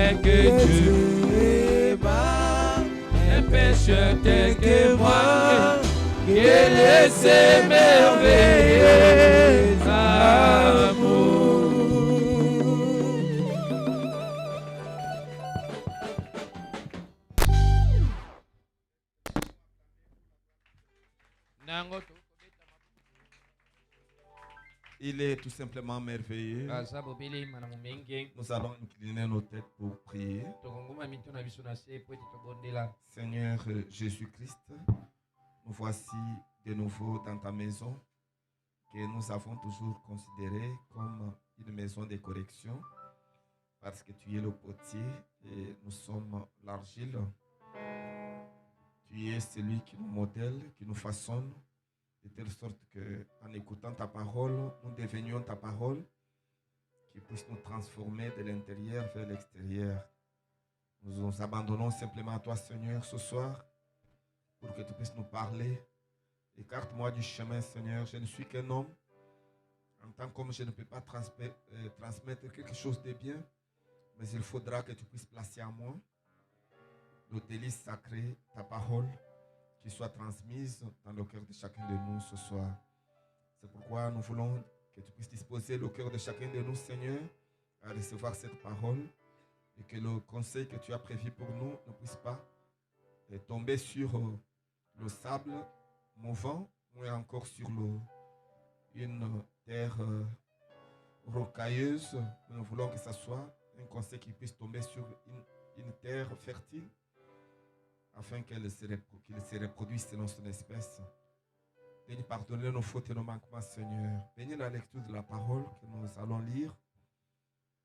tel que Dieu aima, un pécheur tel que moi, quel est ce merveilleux amour. Il est tout simplement merveilleux. Nous allons incliner nos têtes pour prier. Seigneur Jésus-Christ, nous voici de nouveau dans ta maison que nous avons toujours considérée comme une maison de correction parce que tu es le potier et nous sommes l'argile. Tu es celui qui nous modèle, qui nous façonne, de telle sorte qu'en écoutant ta parole, nous devenions ta parole, qui puisse nous transformer de l'intérieur vers l'extérieur. Nous nous abandonnons simplement à toi, Seigneur, ce soir, pour que tu puisses nous parler. Écarte-moi du chemin, Seigneur. Je ne suis qu'un homme. En tant qu'homme, je ne peux pas transmettre quelque chose de bien, mais il faudra que tu puisses placer en moi le délice sacré, ta parole, qui soit transmise dans le cœur de chacun de nous ce soir. C'est pourquoi nous voulons que tu puisses disposer le cœur de chacun de nous, Seigneur, à recevoir cette parole et que le conseil que tu as prévu pour nous ne puisse pas tomber sur le sable mouvant ou encore sur une terre rocailleuse. Nous voulons que ce soit un conseil qui puisse tomber sur une terre fertile afin qu'il se reproduise selon son espèce. Bénis pardonner nos fautes et nos manquements, Seigneur. Bénis la lecture de la parole que nous allons lire.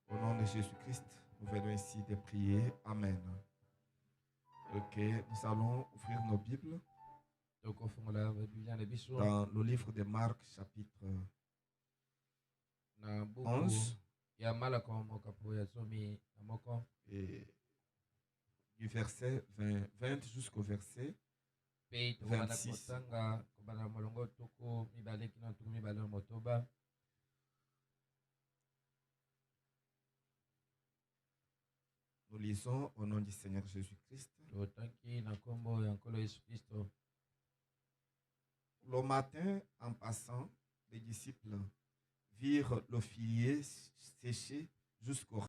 Au nom de Jésus-Christ, nous venons ici de prier. Amen. Ok, nous allons ouvrir nos Bibles dans le livre de Marc, chapitre 11. Et du verset 20 jusqu'au verset 26. Nous lisons au nom du Seigneur Jésus-Christ. Le matin, en passant, les disciples virent le figuier séché jusqu'au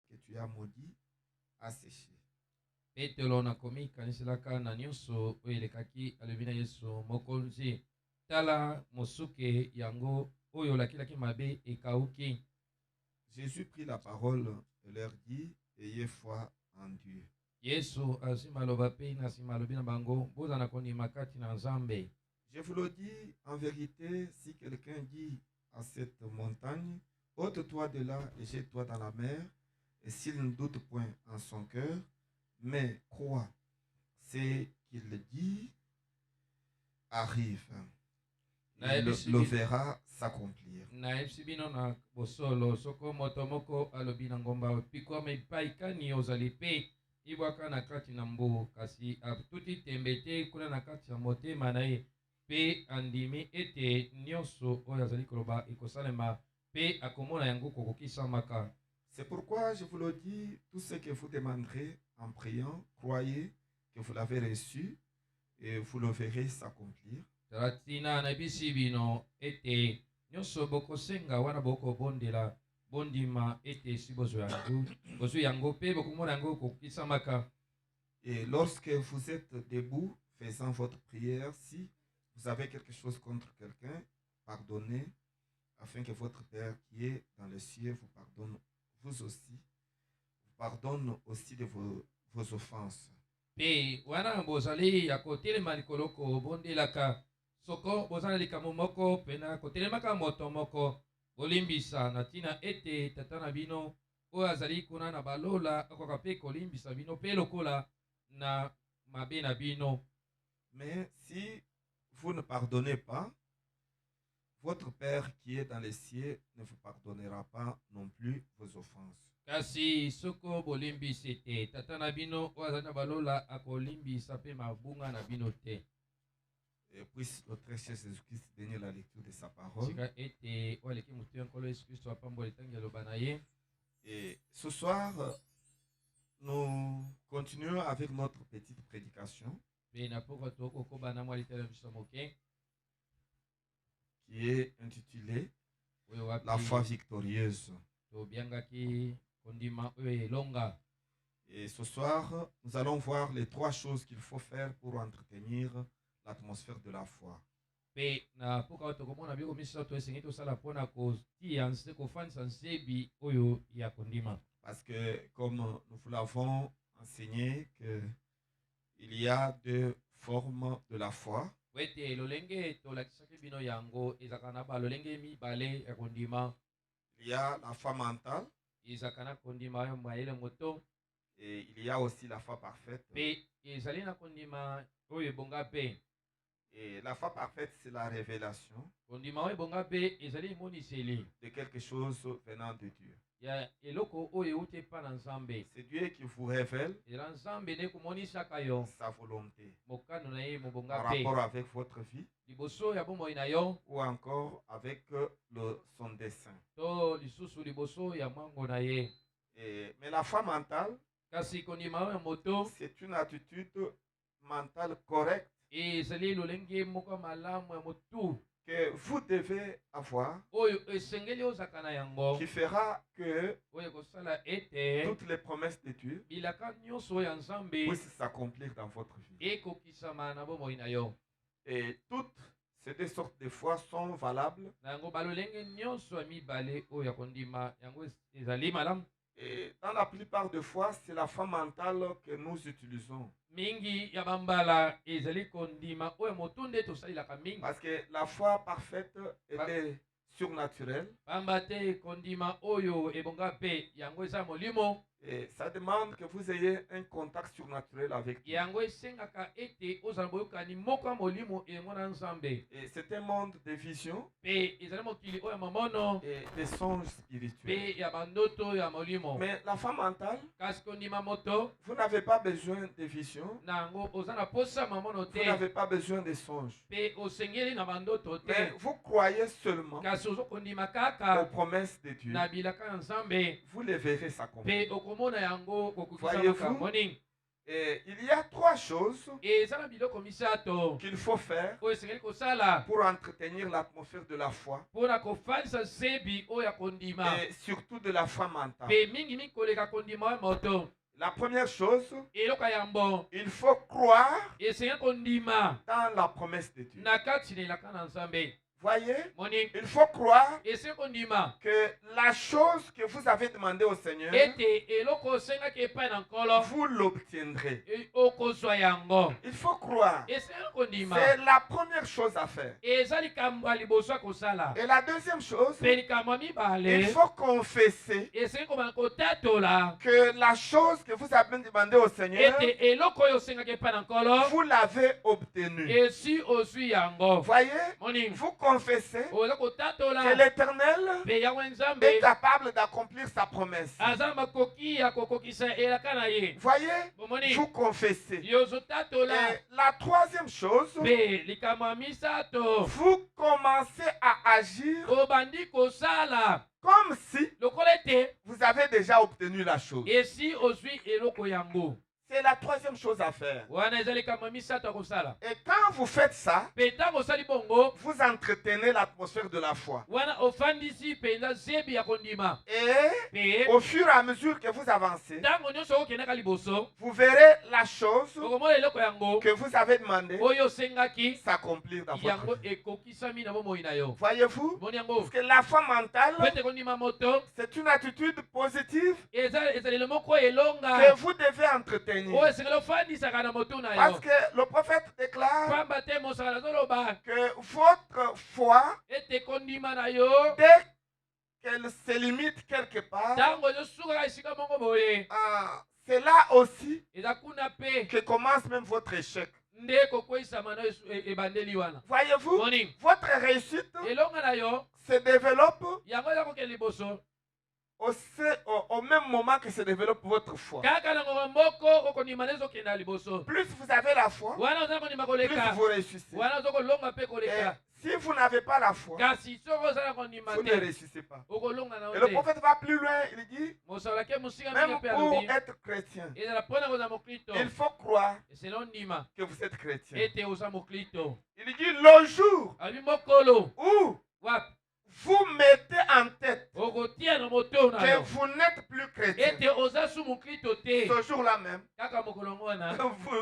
que tu as maudit à sécher. Petelo nakomi kanisilaka na nyonso oyo elekaki alobi na Yesu mokonzi tala mosuke yango oyo olakilaki mabe ekauki. Jésus prit la parole et leur dit, ayez foi en Dieu. Yesu asima aloba pe na nsima alobi na bango bozala kondima kati na Nzambe. Je vous le dis en vérité, si quelqu'un dit à cette montagne, ôte-toi de là et jette-toi dans la mer, et s'il ne doute point en son cœur, mais croit ce qu'il dit arrive, il le verra s'accomplir. Na ebisibino na bosolo soko moto moko alobi na ngomba pikome epai kani ozali pe ibwaka na kati na mbu kasi atuti tembe te kuna na kati ya motema na ye pe andimi ete nyonso oyo azali koloba ekosalema pe akomona yango kokokisamaka. C'est pourquoi je vous le dis, tout ce que vous demanderez en priant, croyez que vous l'avez reçu et vous le verrez s'accomplir. Taratina na bisibino ete nyonso bokosenga wana bokobondela bondima ete si bozwi yango pe bokomona yango kokisamaka. Et lorsque vous êtes debout faisant votre prière, si vous avez quelque chose contre quelqu'un, pardonnez, afin que votre Père qui est dans les cieux vous pardonne vous aussi de vos offenses. Pe wana bozali ya kotelema likolo kobondelaka soko bozala likambo moko pena kotelemaka moto moko bolimbisa na tina ete tata na bino oyo azali kuna na balola akoka pe kolimbisa bino pe lokola na mabe na bino. Mais si vous ne pardonnez pas, votre Père qui est dans les cieux ne vous pardonnera pas non plus vos offenses. Kasi soko bolimbisi te tata na bino oyo aza na balola akolimbisa mpe mabunga na bino te. Et puisse notre très cher Jésus-Christ bénir la lecture de sa parole. Sika ete oyo aleki motu ya nkolo Yesu Kristo apambola etangi eloba na ye. Et ce soir, nous continuons avec notre petite prédication Mpe na poko tokokoba na mwa litala biso moke qui est intitulée oyo wapi La foi victorieuse. tobiangaki kondima oyo elonga. Et ce soir, nous allons voir les 3 choses qu'il faut faire pour entretenir l'atmosphère de la foi. Mpe na poka oyo tokomona biko misato esengi tosala mpona kotia nse kofandisa nsebi oyo ya kondima. Parce que comme nous vous l'avons enseigné, il y a 2 formes de la foi. Wete lolenge tolakisaki bino yango ezalaka na balolenge mibale ya kondima. Il y a la foi mentale Ezalaka na kondima oyo mayele moto. et il y a aussi la foi parfaite. Mpe ezali na kondima oyo ebonga mpe. Et la foi parfaite, c'est la révélation Kondima oyo ebonga mpe ezali emoniseli de quelque chose venant de Dieu. ya eloko oyo euti epa na Nzambe. C'est Dieu qui vous révèle Ezala Nzambe nde komonisaka yo sa volonté mokano na ye en mobonga mpe rapport avec votre vie liboso ya bomoi na yo ou encore avec son dessein. to lisusu liboso ya mwango na ye. Mais la foi mentale, Kasi kondima oyo moto c'est une attitude mentale correcte ezali lolenge moko ya malamu ya motu que vous devez avoir oyo esengeli ozalaka na yango qui fera que oyo ekosala ete toutes les promesses de Dieu bilaka nyonso oyo ya Nzambe puissent s'accomplir dans votre vie. ekokisama na bomoi na yo. Et toutes ces 2 sortes de foi sont valables. Na yango balolenge nyonso ya mibale oyo ya kondima yango ezali malamu. Et dans la plupart des fois, c'est la foi mentale que nous utilisons. Mingi ya bambala ezali kondima oyo motu nde tosalelaka mingi. Parce que la foi parfaite, elle est surnaturelle. Pamba te kondima oyo ebonga mpe yango eza molimo. Et ça demande que vous ayez un contact surnaturel avec Dieu. Yango esengaka ete ozala boyokani moko ya molimo elongo na Nzambe. Et c'est un monde de vision Mpe ezali mokili oyo ya mamono et des songes spirituels. mpe ya bandoto ya molimo. Mais la foi mentale, Kasi kondima moto vous n'avez pas besoin de vision, na yango oza na posa mamono vous te n'avez pas besoin de songes. mpe osengeli na bandoto Mais te. vous croyez seulement Kasi ozokondima aux kaka promesses de Dieu. na bilaka ya Nzambe Vous les verrez s'accomplir. mpe okomona yango kokokisa Voyez-vous? makambo. Et il y a 3 choses Eza na biloko misato qu'il faut faire oyo esengeli kosala pour entretenir l'atmosphère de la foi mpona kofandisa nsebi oyo ya kondima et surtout de la foi mentale. mpe mingi koleka kondima oyo moto. La première chose, Eloko ya yambo il faut croire esengeli kondima dans la promesse de Dieu. na kati na elaka na Nzambe. Voyez, Moni il faut croire esengeli kondima que la chose que vous avez demandé au Seigneur, ete eloko osengaki epai na nkolo vous l'obtiendrez. okozwa yango. Il faut croire. Esengeli kondima C'est la première chose à faire. eza likambo ya liboso ya kosala. Et la deuxième chose, Mpe likambo ya il mibale faut confesser esengeli kobanda kotatola que la chose que vous avez demandé au Seigneur, ete eloko oyo osengaki epai na nkolo vous l'avez obtenu. esi ozwi yango. Voyez, Moni vous confessez oza que kotatola l'Éternel mpe yango Nzambe est capable d'accomplir sa promesse. aza na makoki ya kokokisa elaka na ye. Voyez, Bomoni vous confessez. yo ozotatola Et la troisième chose, mpe likambo ya misato vous commencez à agir obandi kosala comme si lokola ete vous avez déjà obtenu la chose. esi ozwi eloko yango. C'est la troisième chose à faire. Wana eza likambo ya misato ya kosala. Et quand vous faites ça, Mpe ntango osali bongo vous entretenez l'atmosphère de la foi. wana ofandisi mpenza zebi ya kondima. Et Mpe au fur et à mesure que vous avancez, ntango nyonso okendaka liboso vous verrez la chose okomona eloko yango que vous avez demandé oyo osengaki s'accomplir dans votre yango vie. ekokisami na bomoi na yo. Voyez-vous? Moni yango Parce que la foi mentale, po ete kondima moto c'est une attitude positive ezalelo moko elonga que vous devez entretenir. oyo esengeli ofandisaka na motu na Parce yo. que le prophète déclare Pamba te mosakala azoloba que votre foi, ete kondima na yo dès qu'elle se limite quelque part, ntango ezosukaka esika moko boye c'est là aussi eza kuna mpe que commence même votre échec. nde kokweyisama na ebandeli wana. Voyez-vous, Morning. votre réussite Elonga na yo se développe yango eza kokende liboso au même moment que se développe votre foi. kaka na ngoma moko okondima na ezokende na liboso. Plus vous avez la foi, Wana oza kondima plus koleka vous réussissez. wana ozokolonga mpe Et koleka. si vous n'avez pas la foi, Kasi soko oza na kondima vous ne te réussissez pas. okolonga na Et le yo te. prophète va plus loin, il dit, mosalaki mosinga même mingi mpe pour alobi être chrétien, ezala mpona kozala mokrito il faut croire eselo ndima que vous êtes chrétien. ete oza mokrito. Il dit, le jour alobi mokolo où wapi vous mettez en tête okotia na moto na que yo vous n'êtes plus chrétien, ete oza su mokrito te ce jour-là même, kaka mokolo ngo wana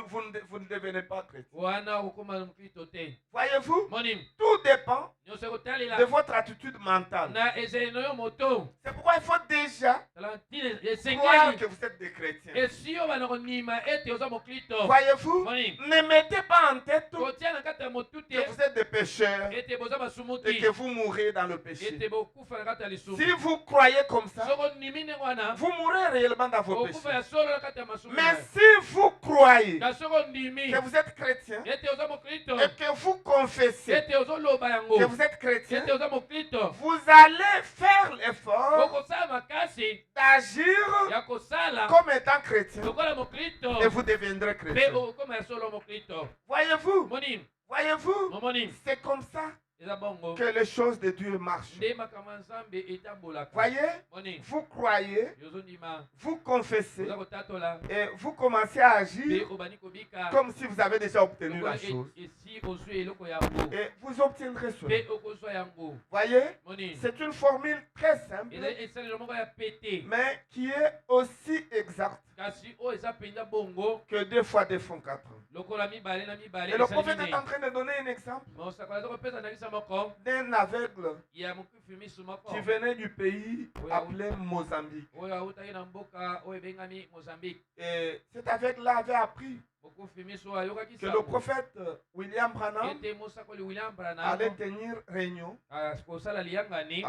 vous ne devenez pas chrétien. wana okokoma mokrito te. Voyez-vous, Monim tout dépend nyonso ekotalela de votre attitude mentale. na ezali na yo moto C'est pourquoi il faut déjà tala ntine croire esengeli que vous êtes des chrétiens. esi yo bana kondima ete oza mokrito. Voyez-vous, Monim ne mettez pas en tête kotia na kati ya motu te que vous êtes des pécheurs ete boza et basumuki que vous mourrez dans le péché. ete bokufa na kati ya lisumu. Si vous croyez comme ça, soko ndimi ndenge wana vous mourrez réellement dans vos okufa péchés. ya solo na kati ya masumu. Mais si vous croyez na soko ndimi que vous êtes chrétien ete oza mokrito et que vous confessez ete ozoloba yango que vous êtes chrétien, ete oza mokrito vous allez faire l'effort okosala makasi d'agir ya kosala comme étant chrétien lokola mokrito et vous deviendrez mpe chrétien. okokoma ya solo mokrito. Voyez-vous, Monim voyez-vous, momonim c'est comme ça eza bongo que les choses de Dieu marchent. nde makambo ya nzambe etambolaka. Voyez, Monim vous croyez, yozondima vous confessez oza kotatola et vous commencez à mpe agir obandi kobika comme si vous avez déjà obtenu lokola la chose. esi ozwi eloko yango Et vous obtiendrez cela. mpe okozwa yango. Voyez, Monim c'est une formule très simple, eza esalelo moko ya pete mais qui est aussi exacte kasi oyo eza mpenza bongo que 2 fois 2 font 4. lokola mibale na mibale Et le esali prophète est minei. en train de donner un exemple mosakoli aza kopesa na kisa moko d'un aveugle ya mokufi misu moko qui venait du pays appelé Mozambique. oyo awutaki na mboka oyo ebengami mozambique. Et cet aveugle-là avait appris mokufi misu oyo ayokaki que le sango prophète William Branham ete mosakoli william allait branham tenir réunion akosala liyangani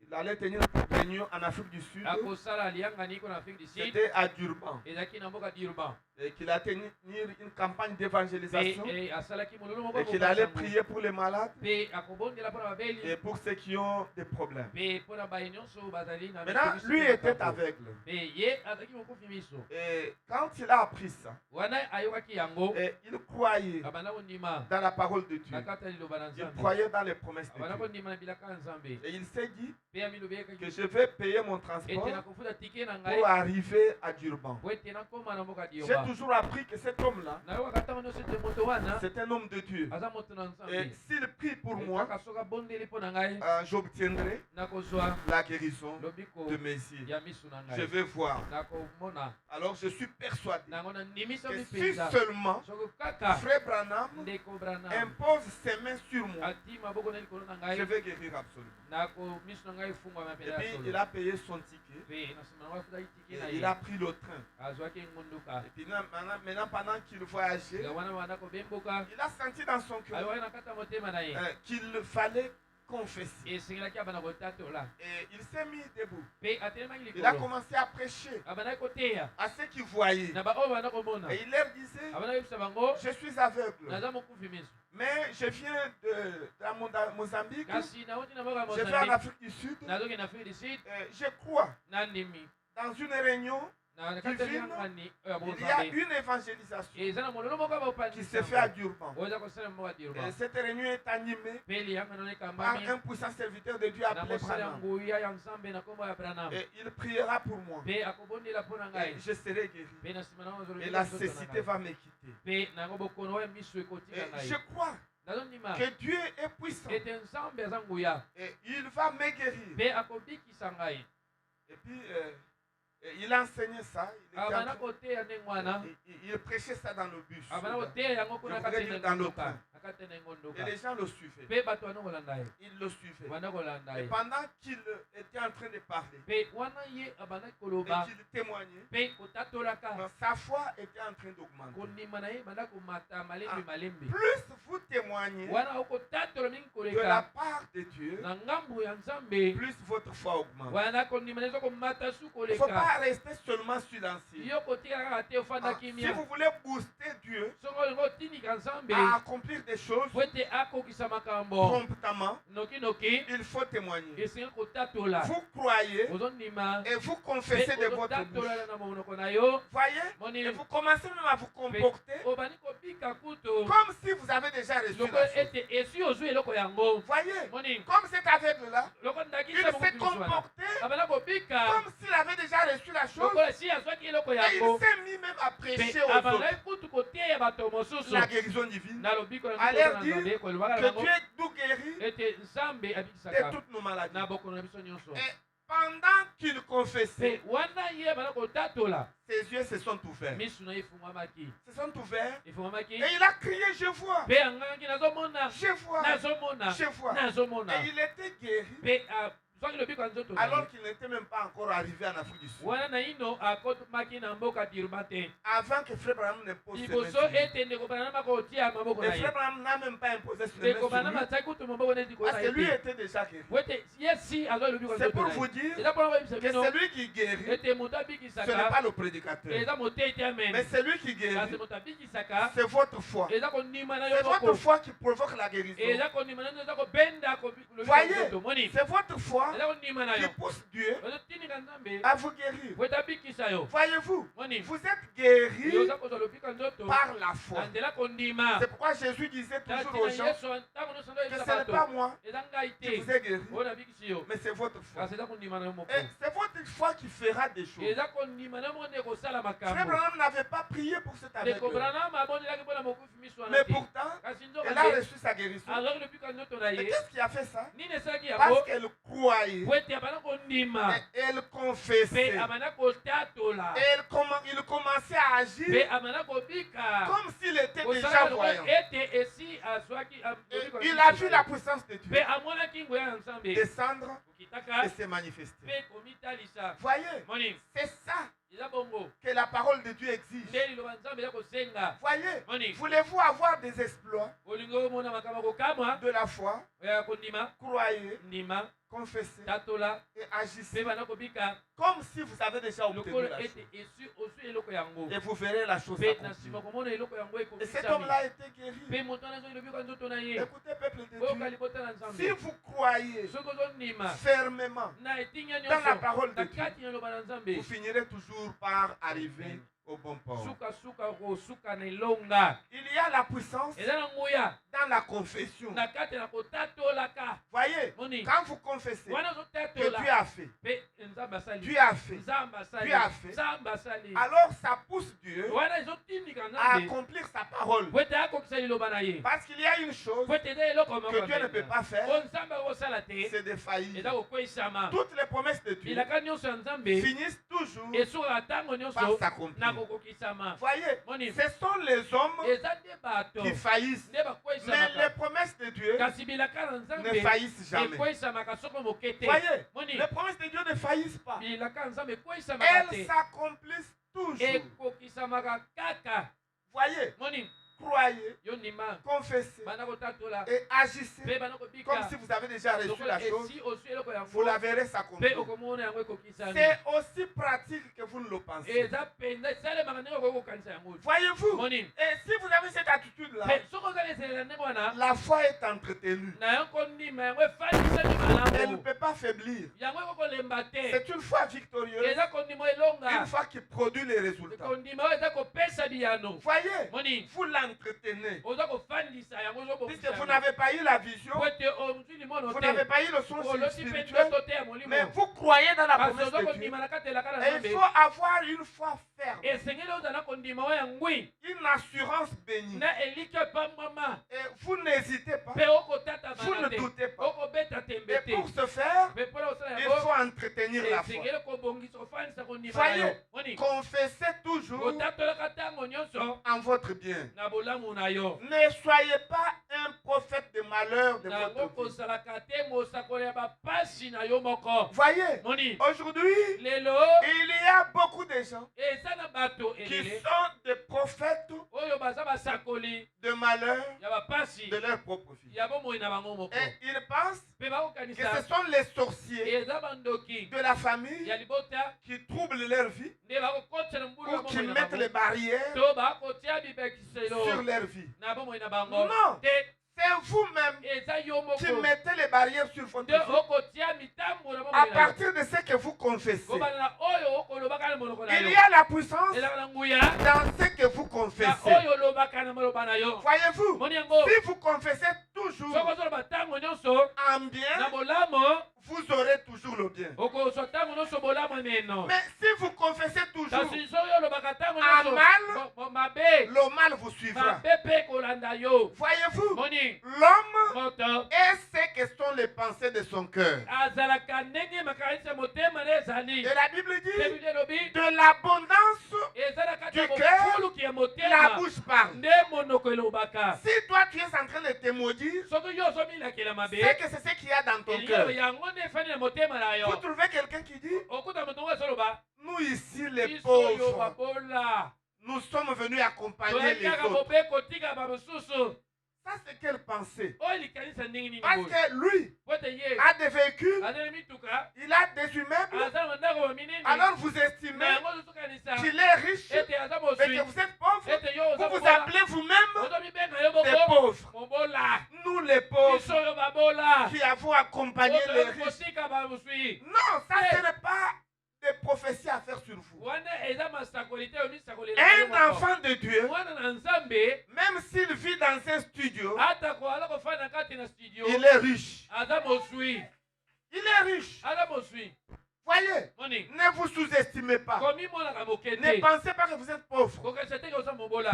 il allait tenir réunion en Afrique du Sud. akosala liyangani kona afrique du sud C'était à Durban. ezalaki na mboka durban Et qu'il a tenu une campagne d'évangélisation. mpe asalaki molulu moko Et qu'il allait prier pour les malades mpe akobondela mpona babeli et pour ceux qui ont des problèmes. mpe mpona baye nyonso bazali na Maintenant, miso lui mpe était makambo. aveugle. mpe ye azalaki mokufi miso Et quand il a appris ça, wana ayokaki yango et il croyait abanda kondima dans la parole de Dieu. na kati ya liloba na Il nzambe croyait dans les promesses de abanda Dieu. kondima na bilaka ya nzambe Et il s'est dit mpe amilobi yekaki que je vais payer mon transport ete nakofuta tike na ngai pour arriver à Durban. po ete nakóma na mboka J'ai dioba toujours appris que cet homme-là, nayokaka ntango nyonso ete moto wana c'est un homme de Dieu. aza moto na Et nzambe s'il prie pour moi, kaka soki abondeli mpo na ngai j'obtiendrai nakozwa la guérison lobiko de mes yeux. ya misu na Je ngai vais voir. nakomona Alors je suis persuadé nango nanimisa que si mipenza seulement soki kaka Frère Branham ndeko branam impose ses mains sur moi, ati maboko na likolo na je ngai vais guérir absolument. misu na ngai efungwama Et mpela puis ya il solo a payé son ticket. mpe na nsima nango afutaki tike na Et il ye a pris le train. azwaki ngunduka Et puis maintenant, pendant qu'il voyageait, nga wana banda kobemboka il a senti dans son cœur ayokaki na kati ya motema na ye qu'il fallait confesser. esengelaki abanda kotatola Et il s'est mis debout. mpe atelemaki Il a likolo commencé à prêcher abandaki koteya à ceux qui voyaient. na baoyo banda komona Et il leur disait, abandaki yebisa bango je suis aveugle, naza mokufi miso mais je viens de la Mozambique, kasi nauti na mboka ya je vais en mozambique Afrique du Sud, nazoki na afrique du sud je crois nandimi dans une réunion, na kati ya Divine, liyangani oyo ya il y a bozambe une évangélisation eza na mololo moko ya qui se fait à bopanzi Durban. oyo eza kosala mboka ya Et dirba cette réunion est animée mpe liyangani ono par ekambami un puissant serviteur de Dieu na appelé mosala ya Branham. nguya ya nzambe na nkombo ya branam Et il priera pour moi. mpe akobondela mpo na Et ngai je serai guéri. mpe na nsima nango Et la cécité va me quitter. mpe nango bokono oyo miso ekotika Et ngai je crois nazondima que Dieu est puissant. ete nzambe aza nguya Et il va me guérir. mpe akobikisa ngai Et puis, il a enseigné ça. abanda koteya ndenge wana Il prêchait ça dans le bus. abanda koteya yango kuna Je voudrais kati dire na dans le ndoka train. na Et les gens le suivaient. Ils le suivaient. Et pendant qu'il était en train de parler, et qu'il témoignait, sa foi était en train d'augmenter. Plus vous témoignez de la part de Dieu, plus votre foi augmente. Il ne faut pas rester seulement silencieux. Si vous voulez booster Dieu à accomplir des choses promptement, il faut témoigner. Vous croyez et vous confessez de votre bouche. Voyez, et vous commencez même à vous comporter comme si vous avez déjà reçu la chose. Voyez, comme cet aveugle-là, il s'est comporté comme s'il avait déjà reçu la chose. Et il s'est mis même à prêcher aux autres la guérison divine, à leur dire que Dieu nous guérit de toutes nos maladies. Et pendant qu'il confessait, ses yeux se sont ouverts. Se sont ouverts. Et il a crié, je vois. Je vois. Je vois. Et il était guéri. Alors qu'il n'était même pas encore arrivé en Afrique du Sud. Avant que Frère Branham ne pose ses mains sur lui. Et Frère Branham n'a même pas imposé ses mains sur lui. Parce que lui était déjà guéri. C'est pour vous dire que celui qui guérit, ce n'est pas le prédicateur. Mais celui qui guérit, c'est votre foi. C'est votre foi qui provoque la guérison. Voyez, c'est votre foi qui pousse Dieu à vous guérir. Voyez-vous, vous êtes guéris par la foi. C'est pourquoi Jésus disait toujours aux gens que ce n'est pas moi qui vous ai guéri, mais c'est votre foi. Et c'est votre foi qui fera des choses. Frère Branham n'avait pas prié pour cet aveugle. Mais pourtant, elle a reçu sa guérison. Et qu'est-ce qui a fait ça? Parce qu'elle croyait. Et elle confessait. Et il commençait à agir comme s'il était déjà voyant. Il a vu la puissance de Dieu descendre et se manifester. Voyez, c'est ça que la parole de Dieu exige. Voyez, voulez-vous avoir des exploits de la foi? Croyez, confessez et agissez comme si vous avez déjà obtenu la chose. Et vous verrez la chose accomplie. Et cet homme-là a été guéri. Écoutez, peuple de Dieu, si vous croyez fermement dans la parole de Dieu, vous finirez toujours par arriver au bon port. Il y a la puissance dans la confession. Voyez, quand vous confessez que Dieu a fait, Dieu a fait, Dieu a fait, alors ça pousse Dieu à accomplir sa parole. Parce qu'il y a une chose que Dieu ne peut pas faire, c'est de faillir. Toutes les promesses de Dieu finissent toujours par s'accomplir. Voyez, ce sont les hommes qui faillissent. Mais les promesses de Dieu ne faillissent jamais. Voyez, les promesses de Dieu ne faillissent pas. Elles s'accomplissent toujours. Voyez, croyez, confessez et agissez comme si vous avez déjà reçu la chose. Vous la verrez s'accomplir. C'est aussi pratique que vous ne le pensez. Voyez-vous, et si vous avez cette attitude-là, la foi est entretenue. Elle ne peut pas faiblir. C'est une foi victorieuse, une foi qui produit les résultats. Voyez, vous l'entretenez. Puisque vous n'avez pas eu la vision, vous n'avez pas eu le son spirituel, mais vous croyez dans la promesse de Dieu. Et il faut avoir une foi ferme, une assurance bénie. Et vous n'hésitez pas, vous ne doutez pas. Et pour ce faire, il faut entretenir la foi. Voyez, confessez toujours en votre bien. Ne soyez pas un prophète de malheur de votre vie. Voyez, aujourd'hui, il y a beaucoup de gens qui sont des prophètes de malheur de leur propre vie. Et ils pensent que ce sont les sorciers de la famille qui troublent leur vie ou qui mettent les barrières sur leur vie. Non! C'est vous-même qui mettez les barrières sur votre vie à partir de ce que vous confessez. Il y a la puissance dans ce que vous confessez. Voyez-vous, si vous confessez toujours en bien, vous aurez toujours le bien. Mais si vous confessez toujours en mal, le mal vous suivra. Voyez-vous, l'homme est ce que sont les pensées de son cœur. Et la Bible dit, de l'abondance du cœur, la bouche parle. Si toi tu es en train de te maudire, c'est que c'est ce qu'il y a dans ton cœur. Vous trouvez quelqu'un qui dit, nous ici les pauvres, nous sommes venus accompagner les autres. Ça, c'est quelle pensée? Parce que lui a des véhicules, il a des immeubles, alors vous estimez qu'il est riche et que vous êtes pauvre, vous vous appelez vous-même des pauvres. Nous les pauvres qui avons accompagné les riches. Non, ça ce n'est pas des prophéties à faire sur vous. Un enfant de Dieu, même s'il vit dans un studio, il est riche. Il est riche. Voyez, ne vous sous-estimez pas. Ne pensez pas que vous êtes pauvre.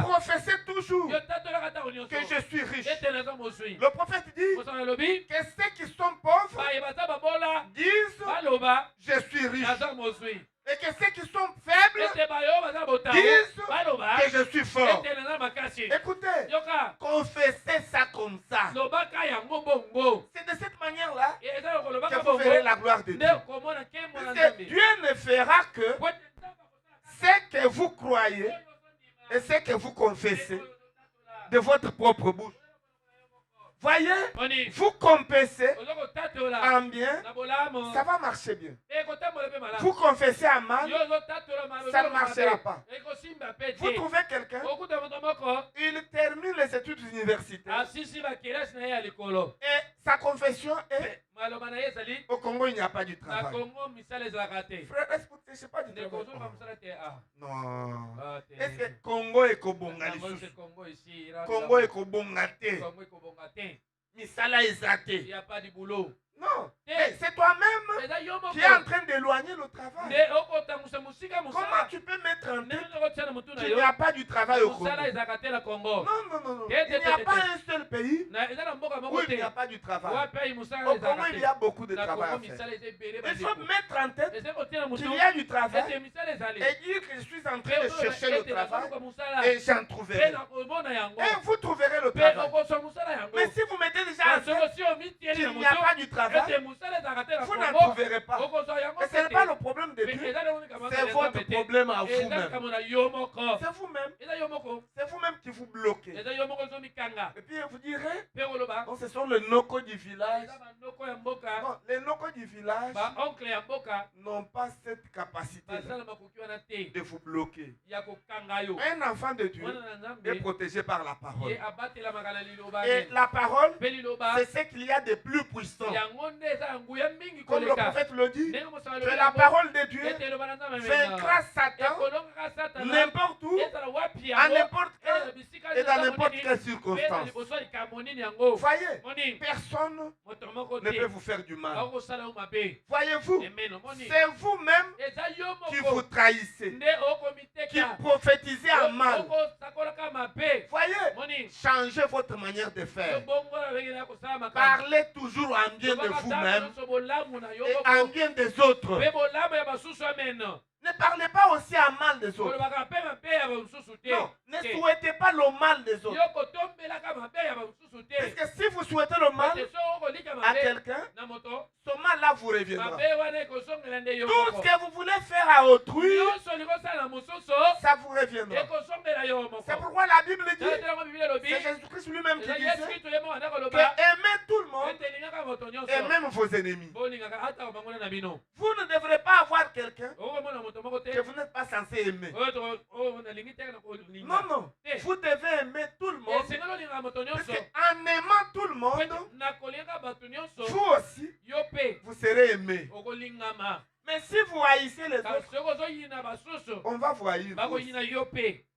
Professez toujours que je suis riche. Le prophète dit que ceux qui sont pauvres disent je suis riche. Et que ceux qui sont faibles disent que je suis fort. Écoutez, confessez ça comme ça. C'est de cette manière-là que vous verrez la gloire de Dieu. Parce que Dieu ne fera que ce que vous croyez et ce que vous confessez de votre propre bouche. Voyez, vous confessez en bien, ça va marcher bien. Vous confessez en mal, ça ne marchera pas. Vous trouvez quelqu'un, il termine les études universitaires et sa confession est au Congo, il n'y a pas du travail. Frère, est-ce que tu ne sais pas du travail? Non. Est-ce que Congo est Kobonga? Congo est Kobonga. Misala ezate. Il n'y a pas de boulot. Non, c'est toi-même qui es en train d'éloigner le travail. Comment tu peux mettre en tête qu'il n'y a pas du travail au Congo? Non. Il n'y a pas un seul pays où il n'y a pas du travail. Au Congo, il y a beaucoup de travail à faire. Il faut mettre en tête qu'il y a du travail et dire que je suis en train de chercher le travail et j'en trouverai. Et vous trouverez le travail. Mais si vous mettez déjà en tête qu'il n'y a pas du travail, vous n'en trouverez pas. Et ce n'est pas le problème de Dieu, c'est votre problème à vous-même. C'est vous-même. C'est vous-même qui vous bloquez. Et puis vous direz, non, ce sont les noko du village. Non, les noko du village n'ont pas cette capacité de vous bloquer. Un enfant de Dieu est protégé par la parole. Et la parole, c'est ce qu'il y a de plus puissant. Comme le prophète le dit, que la parole de Dieu vaincra Satan n'importe où, à n'importe cas et dans n'importe quelle circonstance. Voyez, personne ne peut vous faire du mal. Voyez-vous, c'est vous-même qui vous trahissez, qui prophétisez en mal. Voyez, changez votre manière de faire. Parlez toujours en bien de vous-même et en bien des autres. Ne parlez pas aussi en mal des autres. Non, ne souhaitez pas le mal des autres. Parce que si vous souhaitez le mal à quelqu'un, ce mal-là vous reviendra. Tout ce que vous voulez faire à autrui, ça vous reviendra. C'est pourquoi la Bible dit, c'est Jésus-Christ lui-même qui disait, que aimez tout le monde et même vos ennemis. Vous ne devrez pas avoir quelqu'un que vous n'êtes pas censé aimer. Non, non. Vous devez aimer tout le monde. Parce qu'en aimant tout le monde, vous aussi, vous serez aimé. Mais si vous haïssez les autres, on va vous haïr.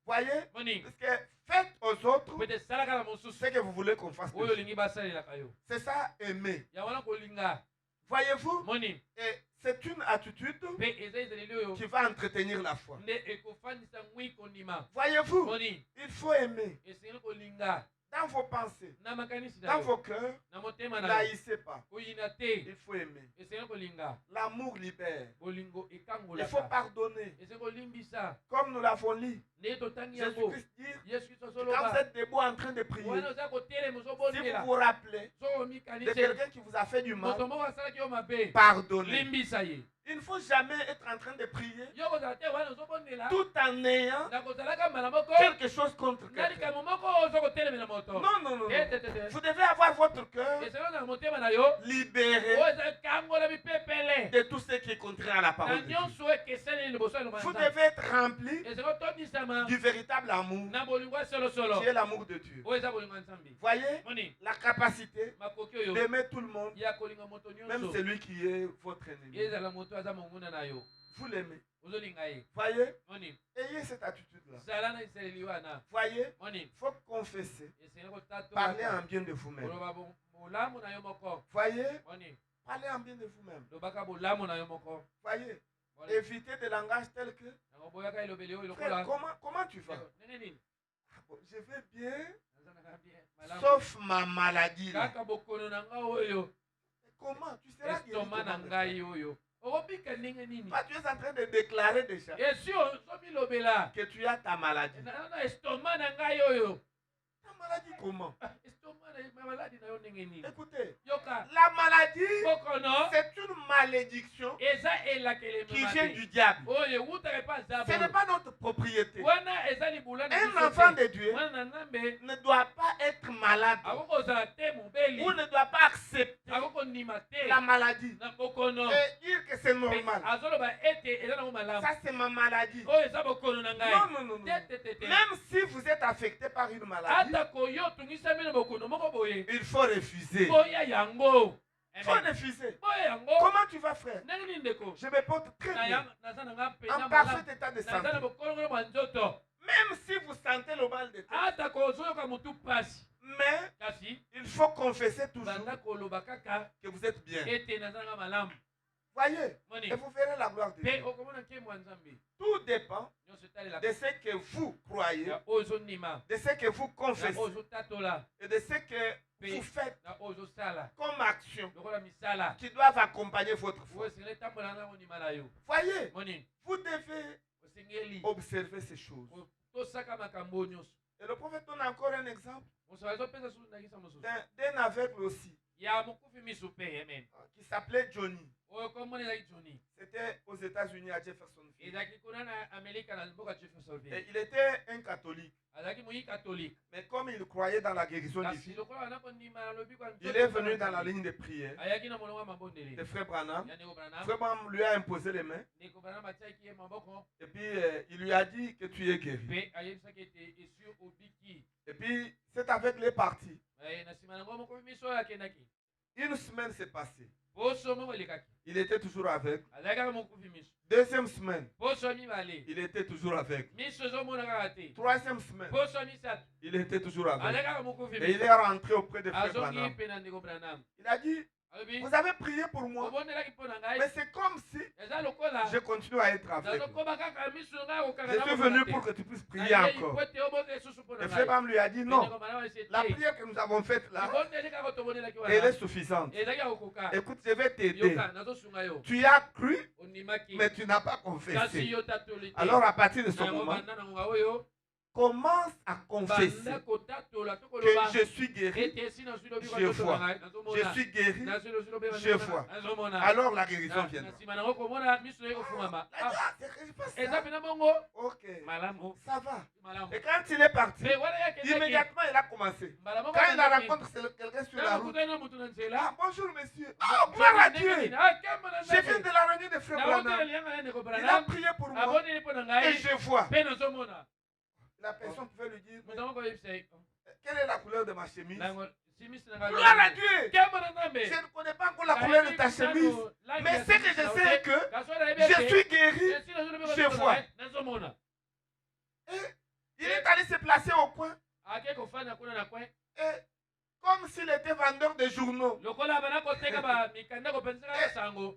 Voyez? Parce que faites aux autres ce que vous voulez qu'on fasse. C'est ça, aimer. Voyez-vous? Et c'est une attitude qui va entretenir la foi. Voyez-vous? Il faut aimer. Dans vos pensées, dans vos cœurs, n'haïssez pas. Il faut aimer. L'amour libère. Il faut pardonner. Comme nous l'avons lu, Jésus-Christ dit, quand vous êtes debout en train de prier, si vous vous rappelez de quelqu'un qui vous a fait du mal, pardonnez. Il ne faut jamais être en train de prier tout en ayant quelque chose contre quelqu'un. Non, non, non. Vous devez avoir votre cœur libéré de tout ce qui est contraire à la parole de Dieu. Vous devez être rempli du véritable amour qui est l'amour de Dieu. Voyez la capacité d'aimer tout le monde, même celui qui est votre ennemi. Vous l'aimez. Voyez, ayez cette attitude-là. Voyez, il faut confesser. Parlez en bien de vous-même. Voyez, parlez en bien de vous-même. Voyez, évitez des langages tels que frère, comment tu vas? Je vais bien, sauf ma maladie. Là. Comment? Tu seras guéri comment? Bah, tu es en train de déclarer déjà que tu as ta maladie. Ta maladie comment? Écoutez, la maladie, c'est une malédiction qui vient du diable. Ce n'est pas notre propriété. Un enfant de Dieu ne doit pas être malade ou ne doit pas accepter la maladie et dire que c'est normal. Ça, c'est ma maladie. Non, non, non, non. Même si vous êtes affecté par une maladie, il faut refuser. Il faut refuser. Comment tu vas faire? Je me porte très bien. En parfait état de santé. Même si vous sentez le mal de tête. Mais il faut confesser toujours que vous êtes bien. Voyez, et vous verrez la gloire de Dieu. Tout dépend de ce que vous croyez, de ce que vous confessez et de ce que vous faites comme action qui doivent accompagner votre foi. Voyez, vous devez observer ces choses. Et le prophète donne encore un exemple d'un aveugle aussi qui s'appelait Johnny. C'était aux États-Unis à Jeffersonville. Et il était un catholique. Mais comme il croyait dans la guérison divine, il est venu dans la ligne de prière de Frère Branham. Frère Branham lui a imposé les mains. Et puis il lui a dit que tu es guéri. Et puis cet aveugle est parti. Une semaine s'est passée. Il était toujours avec. Azalaki mokufi miso. Deuxième semaine, Poso mibale. il était toujours avec. Miso ezomonaka te. Troisième semaine, Poso misato. il était toujours avec. Azalaki mokufi Et il miso. est rentré auprès de Frère Azongi Branham. pe na ndeko Branham. Il a dit, Alobi, vous avez prié pour moi, obondelaki mpo na ngai. mais c'est comme si Eza lokola je continue à être avec. nazokoba kaka miso na ngai okanga Je suis venu pour que tu puisses prier encore. po ete obonde lisusu mpo na Le ngai. Frère Branham lui a dit, Pe non, ndeko Branham esi la te. prière que nous avons faite là, Libondeli kaka tobondelaki elle est wana. suffisante. Ezalaki ya kokoka. Écoute, je vais t'aider. Yoka nazosunga yo. Tu as cru, Ondimaki. mais tu n'as pas Kasi confessé. yo tatoli te. Alors à partir de ce Na yango moment, banda na ngonga oyo. commence à confesser Banda kotatola que tokoloba. je suis guéri, Ete esi nazwi lobi Je vois. kwa je nazomona. suis guéri. Nazwi lobi Je vois. nazomona. Alors la guérison Na viendra. nsima nango komona miso na ye kofungama. Il a dit, ah, c'est pas Eza ça. pena bongo. Ok, Malamu. ça va. Malamu. Et quand il est parti, Mais wana ya kendeki. immédiatement il a commencé. Mbala moko Quand il akendeki. rencontre quelqu'un sur la Na route, mokutana mutu na ah, nzela. bonjour monsieur. Oh, gloire à Dieu. Je viens Je de la réunion de Frère Branham. Il a prié pour moi et je vois. La personne pouvait lui dire, mais quelle est la couleur de ma chemise? Gloire à Dieu. Je ne connais pas encore la couleur de ta chemise. Mais ce que je sais est que je suis guéri. Je vois. Et il est allé se placer au coin. Et comme s'il était vendeur de journaux.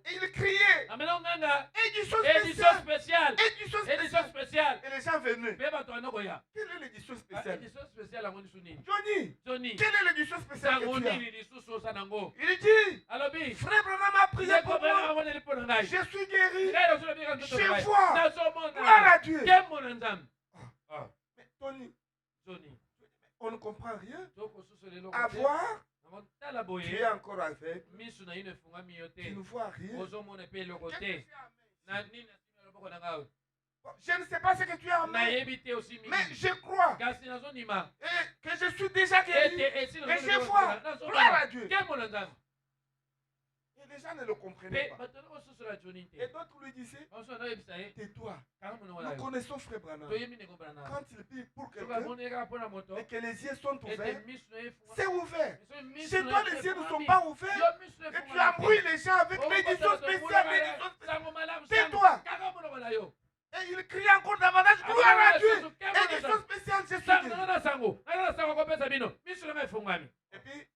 Et il criait. Et édition spéciale. Et édition spéciale. Et les gens venaient. Quelle est l'édition spéciale? Johnny, quelle est l'édition spéciale que tu as? Il dit, Frère Branham a prié pour moi. Je suis guéri. Je vois. Gloire à Dieu. Mais Tony, on ne comprend rien. Avoir, tu es encore avec, tu ne vois rien. Je ne sais pas ce que tu as en main, mais je crois et que je suis déjà guéri. Et je vois. Gloire à Dieu. Et les gens ne le comprenaient pas. Et d'autres lui disaient, tais-toi. Nous connaissons Frère Branham. Quand il prie pour quelqu'un et que les yeux sont ouverts, c'est ouvert. Chez toi, les yeux ne sont pas ouverts. Et tu embrouilles les gens avec l'édition spéciale. Tais-toi. Et il crie encore davantage, gloire à Dieu. Édition spéciale, je suis guéri. Et puis,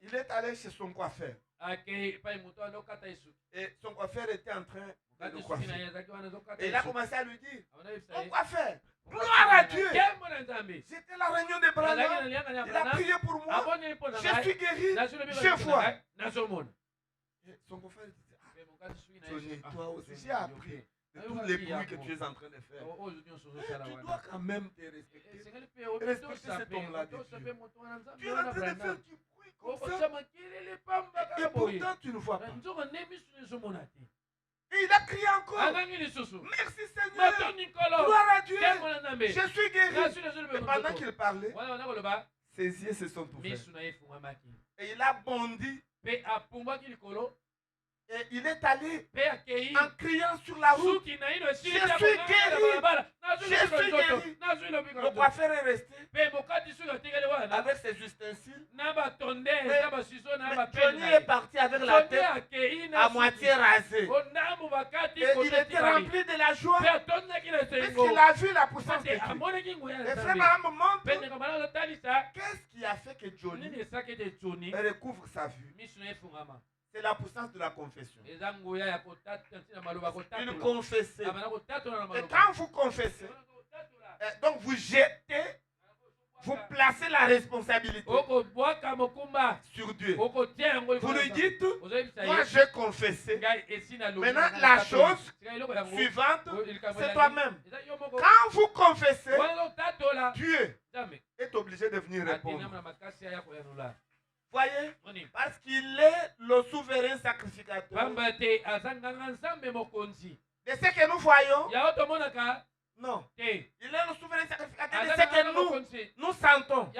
il est allé chez son coiffeur. Et son coiffeur était en train de le coiffer. Et il a commencé à lui dire, mon coiffeur, gloire à Dieu. C'était la réunion de Branham. Il a prié pour moi. Je suis guéri. Je vois. Et son coiffeur dit, Johnny, toi aussi, j'ai appris de tous les bruits que tu es en train de faire. Tu dois quand même te respecter. Respecter cet homme-là de Dieu. Tu es en train de faire du bruit comme ça. Et pourtant, tu ne vois pas. Et il a crié encore. Merci Seigneur. Gloire à Dieu. Je suis guéri. Et pendant qu'il parlait, ses yeux se sont ouverts. Et il a bondi. Et il est allé en criant sur la route. Je suis guéri. Je suis guéri. Le coiffeur est resté avec ses ustensiles. Mais Johnny est parti avec la tête à moitié rasée. Et il était rempli de la joie puisqu'il a vu la puissance de Dieu. Et Frère Branham me montre qu'est-ce qui a fait que Johnny recouvre sa vue. C'est la puissance de la confession. Il confessait. Et quand vous confessez, donc vous jetez, vous placez la responsabilité sur Dieu. Vous lui dites, moi j'ai confessé. Maintenant la chose suivante, c'est toi-même. Quand vous confessez, Dieu est obligé de venir répondre. Voyez, parce qu'il est le souverain sacrificateur. De ce que nous voyons, non. Il est le souverain sacrificateur de ce que nous sentons.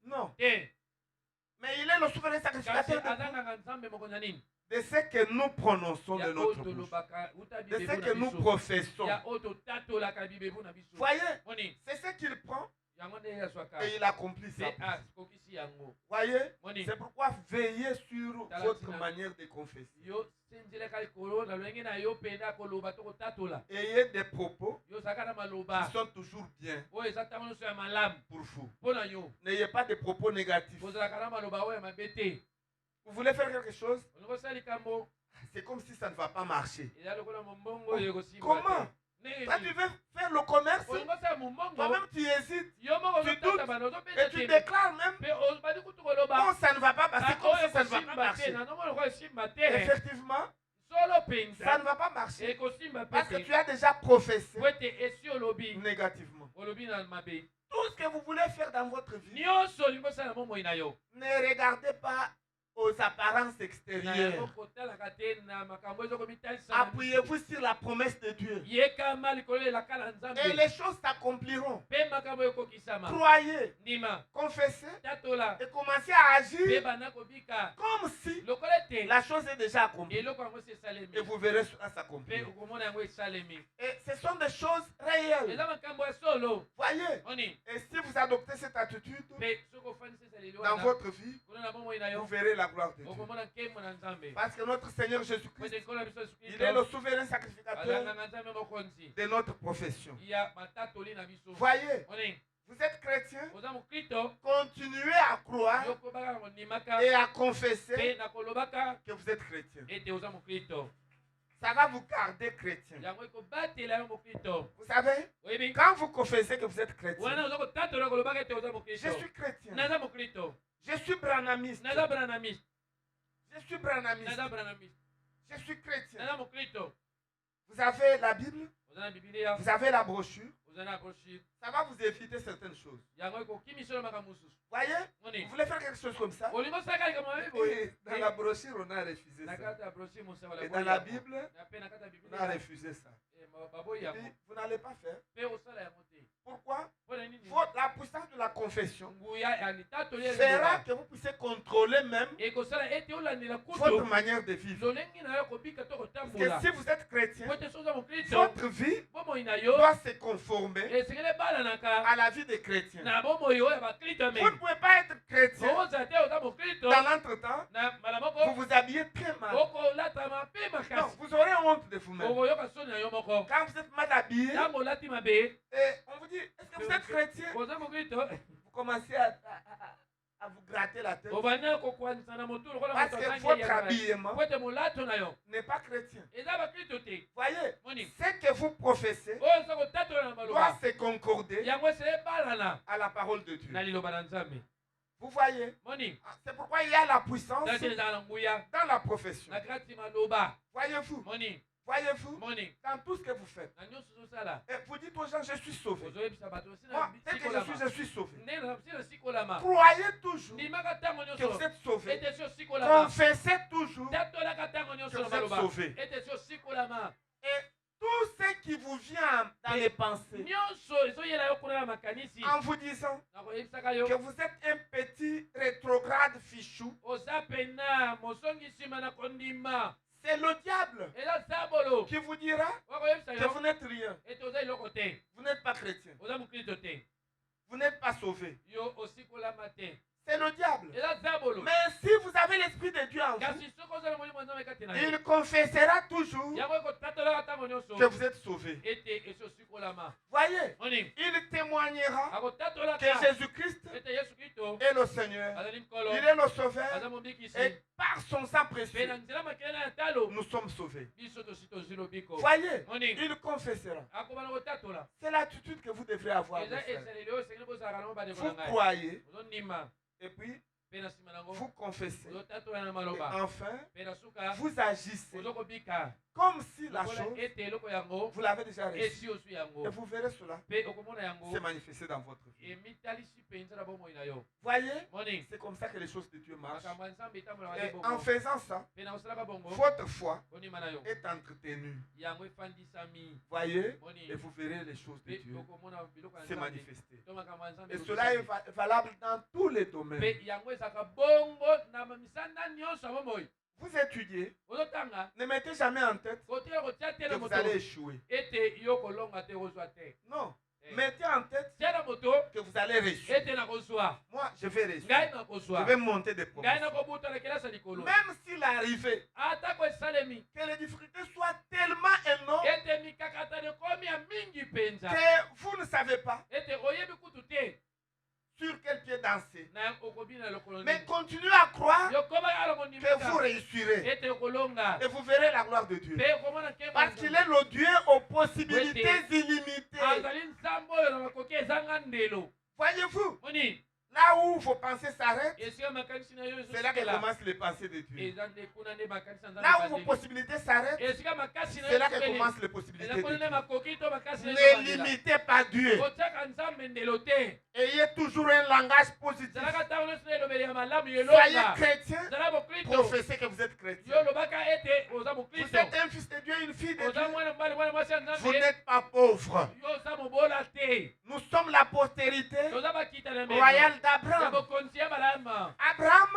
Non. Mais il est le souverain sacrificateur de ce que nous prononçons de notre bouche. De ce que nous professons. Voyez, c'est ce qu'il prend Et il accomplit ça. Voyez, c'est pourquoi veillez sur votre manière de confesser. Ayez des propos qui sont toujours bien pour vous. N'ayez pas de propos négatifs. Vous voulez faire quelque chose? C'est comme si ça ne va pas marcher. Comment? Quand tu veux faire le commerce, toi-même tu hésites, tu doutes, et tu déclares même, oh, ça ne va pas passer, comme si ça ne va pas marcher. Effectivement, ça ne va pas marcher, parce que tu as déjà professé négativement. Tout ce que vous voulez faire dans votre vie, ne regardez pas aux apparences extérieures. Appuyez-vous sur la promesse de Dieu. Et les choses s'accompliront. Croyez, confessez et commencez à agir comme si la chose est déjà accomplie. Et vous verrez cela s'accomplir. Et ce sont des choses réelles. Voyez, et si vous adoptez cette attitude dans votre vie, vous verrez la gloire de Dieu. Parce que notre Seigneur Jésus-Christ, il est le souverain sacrificateur de notre profession. Voyez, vous êtes chrétien, continuez à croire et à confesser que vous êtes chrétien. Ça va vous garder chrétien. Vous savez, quand vous confessez que vous êtes chrétien, je suis chrétien, je suis branhamiste, je suis branhamiste, je suis chrétien. Vous avez la Bible, vous avez la brochure, ça va vous éviter certaines choses. Voyez, vous voulez faire quelque chose comme ça, et dans la brochure on a refusé ça, et dans la Bible on a refusé ça. Et puis, vous n'allez pas faire. Pourquoi? La puissance de la confession fera que vous puissiez contrôler même votre manière de vivre. Parce que si vous êtes chrétien, votre vie doit se conformer à la vie des chrétiens. Vous ne pouvez pas être chrétien dans l'entretemps, vous vous habillez très mal. Non, vous aurez honte de vous-même. Quand vous êtes mal habillé, et on vous dit, est-ce que vous êtes chrétien? Vous commencez à vous gratter la tête. Parce que votre habillement n'est pas chrétien. Voyez, ce que vous professez doit se concorder à la parole de Dieu. Vous voyez, c'est pourquoi il y a la puissance dans la profession. Voyez-vous, voyez-vous, dans tout ce que vous faites. Et vous dites aux gens, je suis sauvé. Moi, dès que je suis sauvé. Croyez toujours que vous êtes sauvé. Confessez toujours que vous êtes sauvé. Et tout ce qui vous vient dans les pensées, en vous disant que vous êtes un petit rétrograde fichu, c'est le diable qui vous dira que vous n'êtes rien. Vous n'êtes pas chrétien. Vous n'êtes pas sauvé. C'est le diable. Mais si vous avez l'Esprit de Dieu en vous, il confessera toujours que vous êtes sauvé. Voyez, il témoignera que Jésus-Christ est le Seigneur. Il est le Sauveur. Et par son sang précieux, nous sommes sauvés. Voyez, il confessera. C'est l'attitude que vous devrez avoir. Vous croyez. Et puis, vous confessez. Et enfin, vous agissez comme si la chose, vous l'avez déjà reçue. Et vous verrez cela se manifester dans votre vie. Voyez, c'est comme ça que les choses de Dieu marchent. Et en faisant ça, votre foi est entretenue. Voyez, et vous verrez les choses de Dieu se manifester. Et cela est valable dans tous les domaines. Vous étudiez, ne mettez jamais en tête que vous allez échouer. Non. Mettez en tête tia na moto que vous allez réussir. ete nakozwa Moi, je vais réussir. ngai Je nakozwa vais monter des ngai promotions. nakobuta na kelasi ya likolo Même s'il arrivait atako esalemi que les difficultés soient tellement énormes ete mikakatano ekomi ya mingi mpenza que vous ne savez pas ete oyebi kutu te sur quel pied danser. na okobina lokolo Mais nini continuez à croire yokobaka alongo que vous ndimika réussirez. ete okolonga Et vous verrez la gloire de Dieu. mpe okomona Parce qu'il est le Dieu aux possibilités illimitées. azali nzambe oyo na makoki ezanga ndelo Voyez-vous, moni là où vos pensées s'arrêtent, esika makanisi na yo c'est là que ezosukela commencent les pensées de Dieu. eza nde kuna nde makanisi na Là où vos nzambe possibilités s'arrêtent, esika makasi na c'est là que esukeli commencent les possibilités eza de kuna nde Dieu. makoki to makasi na Ne limitez pas Dieu. otiaka nzambe ndelo te Ayez toujours un langage positif. zalaka ntango nyonso na elobeli ya malamu Soyez yelonga chrétien. zala mokristo Professez que vous êtes chrétien. yo olobaka ete oza Vous mokristo êtes un fils de Dieu, une fille de oza Dieu. mwana mobali mwana mwasi ya Vous nzambe n'êtes pas pauvre. yo oza mobola te Nous sommes la postérité toza bakita na royale ya d'Abraham. bokonzi ya balama Abraham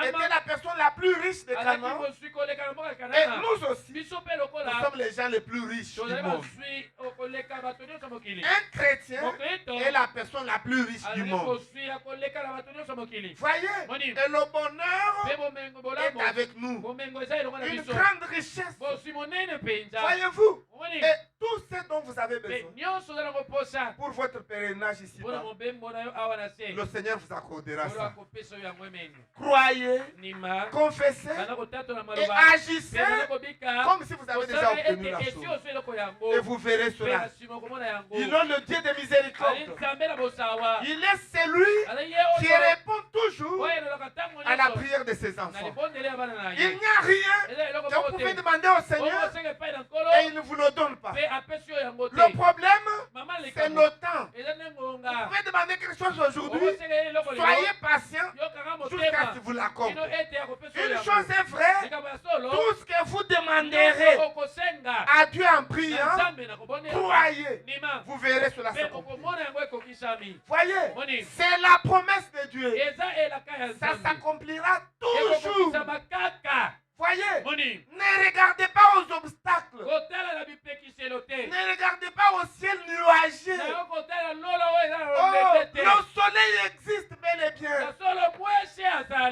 était la personne la plus riche de azalaki Canaan. moswi koleka na mboka ya Et kanana nous aussi, biso mpe nous lokola sommes les gens les plus riches du tozali monde. moswi okoleka bato nyonso mokili Un chrétien mokristo est la personne la plus riche du azali monde. moswi ya koleka na bato nyonso mokili Voyez, Moni. et le bonheur mpe bomengo est bolamu avec nous. bomengo eza elongo na Une biso grande richesse. boswi monene mpenza Voyez-vous, omoni et tout ce dont vous avez mpe besoin nyonso oza nango posa pour votre pèlerinage ici, mpona mobembo na yo awa na se le Seigneur vous accordera olo ça. akopesa oyo yango emengo Croyez, ndima confessez banda kotatola et maloba agissez mpe banda kobika comme si vous avez déjà osala obtenu ete la esi chose. oswi eloko yango Et vous verrez mpe na cela. nsima okomona yango Il est le Dieu de ali miséricorde. nzambe na bosawa Il est celui azali ye qui oyo répond toujours oyo elobaka ntango à la nyonso prière de ses na enfants. libondeli ya bana na Il ye n'y a rien eza eloko que vous moko pouvez te demander au Seigneur okosenge epai na nkolo et il ne vous le donne pas. mpe apesi oyo yango te Le problème, mama c'est likambo le temps. eza nde Vous ngonga pouvez demander quelque chose aujourd'hui. okosenge eloko lelo Soyez patient yokanga jusqu'à ce motema qu'il vous l'accorde. ino ete akopesa oyo Une yango chose est vraie, likambo ya solo tout ce que vous demanderez nyonso okosenga à Dieu en na priant, nzambe na kobondela croyez, ndima vous verrez cela mpe s'accomplir. okomona yango ekokisami Voyez, moni c'est la promesse de Dieu. eza elaka ya Ça nzambe s'accomplira toujours. ekokokisama kaka Voyez, moni ne regardez pas aux obstacles. kotala na bipekiselo te Ne regardez pas au ciel nuageux. nayo kotala lola oyo eza na Oh, lombete te le soleil existe bel et bien. na solo mwese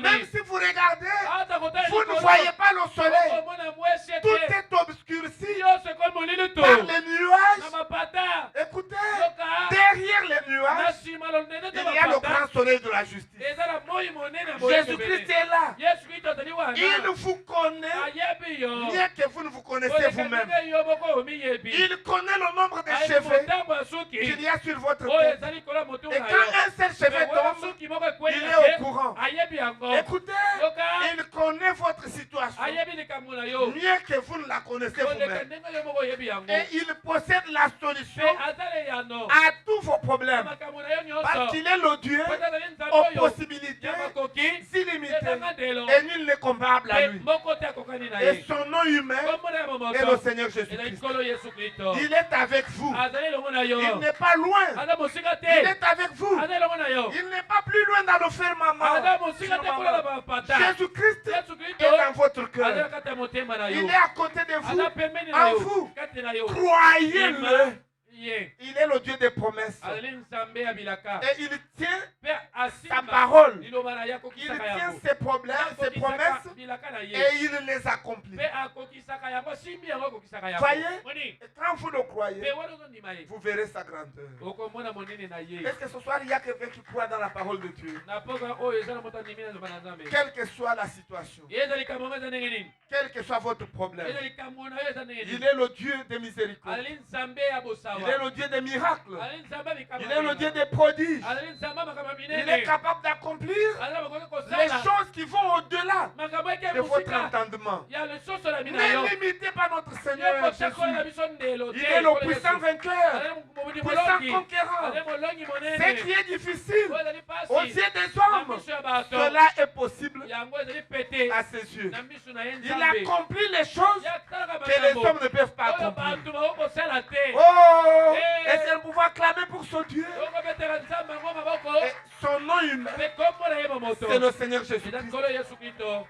Même azali si vous regardez, ata kotala vous ne likolo, voyez pas le soleil. okomona mwese Tout te est obscurci nyonso ekomi molili to par les nuages. na mapata Écoutez, yoka derrière les na nuages, nsima lonene te il y a le mapata grand soleil de la justice. eza na moi monene ya Jésus-Christ est là. yesu kristo azali wana Il vous connaît ayebi yo mieux que vous ne vous connaissez vous-même. ndenge yo moko omiyebi Il connaît le nombre de ayebi cheveux motambo ya suki qu'il y a sur votre oyo tête. ezali kola motu Et na quand yo un seul cheveu wana tombe, suki moko il ekweli est na au te courant. ayebi yango Écoutez, yoka il connaît votre situation ayebi likambo na yo mieux que vous ne la connaissez koleka vous-même. ndenge yo moko oyebi yango Et il possède la solution mpe azali yano à tous vos problèmes. makambo na yo Parce nyonso qu'il est le Dieu po azali nzambe aux oyo possibilités ya makoki illimitées. ezanga ndelo Et nul n'est comparable à mpe lui. moko te akokani na Et ye son nom humain kombo na ye est le momoto Seigneur ezali Jésus-Christ. nkolo yesu kristo Il est avec vous. azali elongo na yo Il n'est pas loin. aza mosika Il te est avec vous. aza elongo na yo Il n'est pas plus loin dans le firmament. aza mosika te kola na bapata Jésus-Christ yesu est kristo dans votre aza na cœur. kati ya motema na yo Il est à côté de vous. aza pembeni na En yo vous. kati na yo Croyez-le. ye Il est le Dieu des promesses. azali nzambe ya bilaka Et il tient mpe sa asimba parole. liloba na ye Il akokisaka tient yango ses problèmes, ses akokisaka promesses bilaka na ye et il les accomplit. mpe akokisaka yango simbi yango akokisaka yango Voyez, moni et quand vous le croyez, mpe wana ozondima ye vous verrez sa grandeur. okomona monene na ye Est-ce que ce soir il y a quelqu'un qui croit dans la parole de Dieu? na mpoka oyo eza na moto andimi na liloba na nzambe Quelle que soit la situation, ye eza likambo ngo eza ndenge nini quel que soit votre problème, eza likambo na yo eza ndenge il nini est le Dieu des miséricordes. azali nzambe ya bosawa Il est le Dieu des miracles. azali nzambe ya likambo Il est le Dieu des prodiges. azali nzambe ya makambo Il est minene capable d'accomplir azali bakoki les kosala choses qui vont au-delà makambo eke de votre mosika entendement. ya lisoso na bina yo Ne limitez pas notre Seigneur yokotakola na Jésus. biso ndelo Il est le puissant vainqueur, azali mobudi puissant molongi conquérant. azali molongi Ce monene qui est difficile oyo ezali aux pasi yeux des na hommes, miso ya bato cela est possible yango ezali pete à ses yeux. na miso na ye Il nzambe accomplit les choses yatalaka que les makambo hommes ne peuvent pas oyo accomplir. bato bakokosala te Oh, Eh. est-ce qu'elle pouvoir clamer pour son Dieu? okobetela nzambe yango maboko Et son nom humain, mpe kombo na ye momoto c'est le Seigneur eza Jésus-Christ. nkolo yesu kristo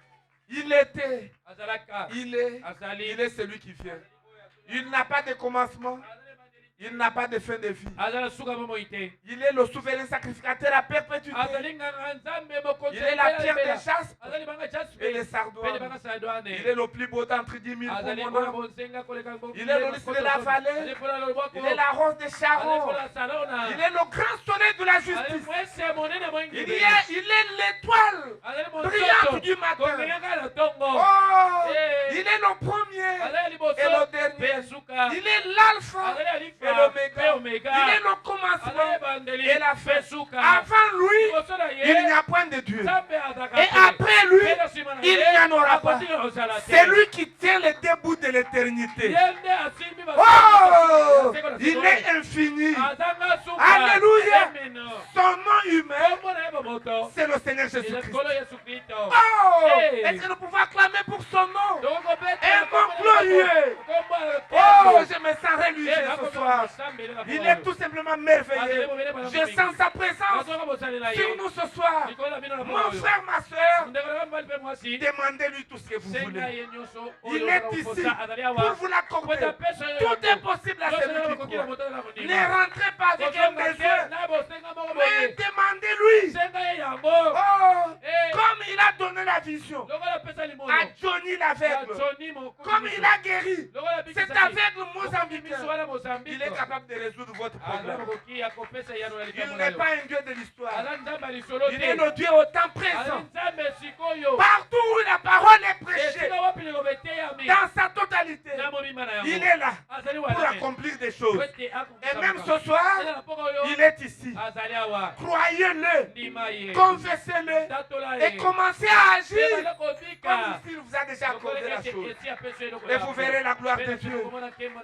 Il était, azalaka il est azali celui qui vient. Il n'a pas de commencement, Il n'a pas de fin de vie. azala suka momo ite Il est le souverain sacrificateur à perpétuité. azali nganga nzambe mokonzi Il est la pierre de jaspe azali banga jaspe et de pele sardoine. banga sardoine Il est le plus beau d'entre 10 000 azali pour ngona mon âme. bonzenga koleka ngo Il est le lys de la vallée. Il est la rose de Sharon. Il est le grand soleil de la justice. Il est l'étoile brillante du matin. Oh, il est le premier et le dernier. Il est l'alpha et l'oméga. Il est le commencement et la fin. Avant lui, il n'y a point de Dieu. Et après lui, il n'y en aura pas. C'est lui qui tient les deux bouts de l'éternité. Oh, il est infini. Alléluia. Son nom humain, c'est le Seigneur Jésus-Christ. Oh, est-ce que nous pouvons acclamer pour son nom? Un nom glorieux. Oh, je me sens religieux ce soir. Il est tout simplement merveilleux. Je sens sa présence sur nous ce soir. Mon frère, ma soeur, demandez-lui tout ce que vous voulez. Il est ici pour vous l'accorder. Tout est possible à celui qui croit. Ne rentrez pas avec un besoin, mais demandez-lui. Oh, comme il a donné la vision à Johnny l'aveugle, comme il a guéri cet aveugle mozambicain, il est capable de résoudre votre problème. Il n'est pas un Dieu de l'histoire. Il est le Dieu au temps présent. Partout où la parole est prêchée, dans sa totalité, il est là pour accomplir des choses. Et même ce soir, il est ici. Croyez-le, confessez-le et commencez à agir comme s'il vous a déjà accordé la chose. Et vous verrez la gloire de Dieu.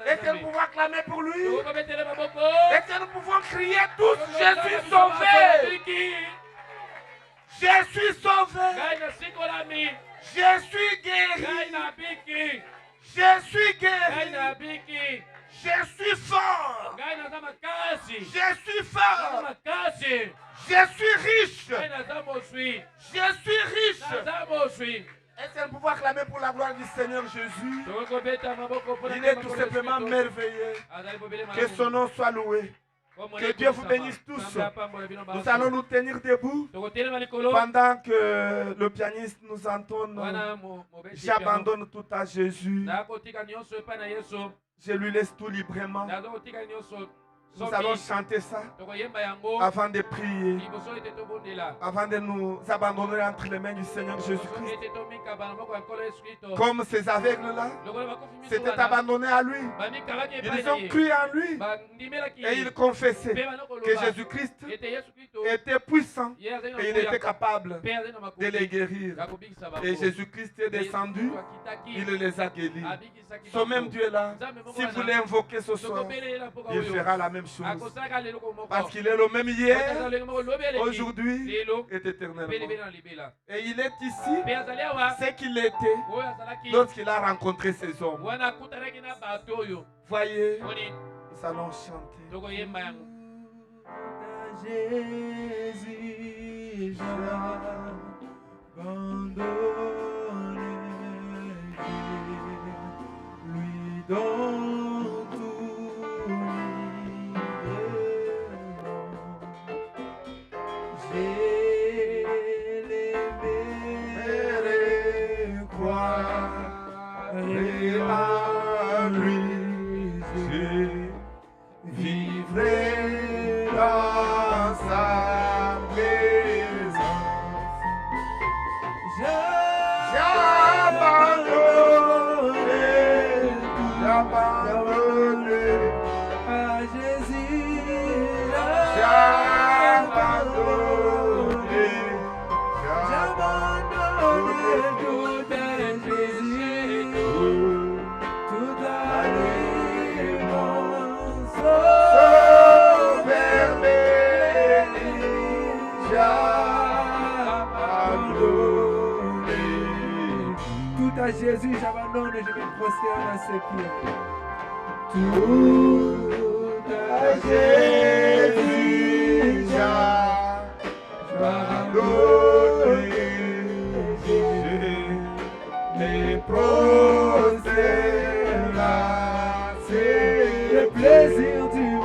Est-ce que nous pouvons acclamer pour lui? Est-ce que nous pouvons crier tous: je suis sauvé! Je suis sauvé! Je suis guéri! Je suis guéri! Je suis fort! Je suis fort! Je suis riche! Je suis riche! Est-ce que nous pouvons acclamer pour la gloire du Seigneur Jésus? Il est tout simplement merveilleux. Que son nom soit loué. Que Dieu vous bénisse tous. Nous allons nous tenir debout pendant que le pianiste nous entonne. J'abandonne tout à Jésus. Je lui laisse tout librement. Nous allons chanter ça avant de prier, avant de nous abandonner entre les mains du Seigneur Jésus-Christ. Comme ces aveugles-là s'étaient abandonnés à lui. Ils ont cru en lui et ils confessaient que Jésus-Christ était puissant et il était capable de les guérir. Et Jésus-Christ est descendu, il les a guéris. Ce même Dieu-là, si vous l'invoquez ce soir, il fera la même chose. Parce qu'il est le même hier, aujourd'hui et éternellement. Et il est ici, c'est qu'il était lorsqu'il a rencontré ces hommes. Voyez, nous allons chanter. Jésus, lui donne tout j'ai l'aimé croire à lui, je vivrai dans sa présence. J'abandonne à Jésus. J'abandonne tout à Jésus. Tout à lui, mon sauveur béni. Tout à Jésus, j'abandonne et je me prosterne à ses pieds. Tout à Jésus, j'abandonne et je me prosterne à ses pieds. Le plaisir du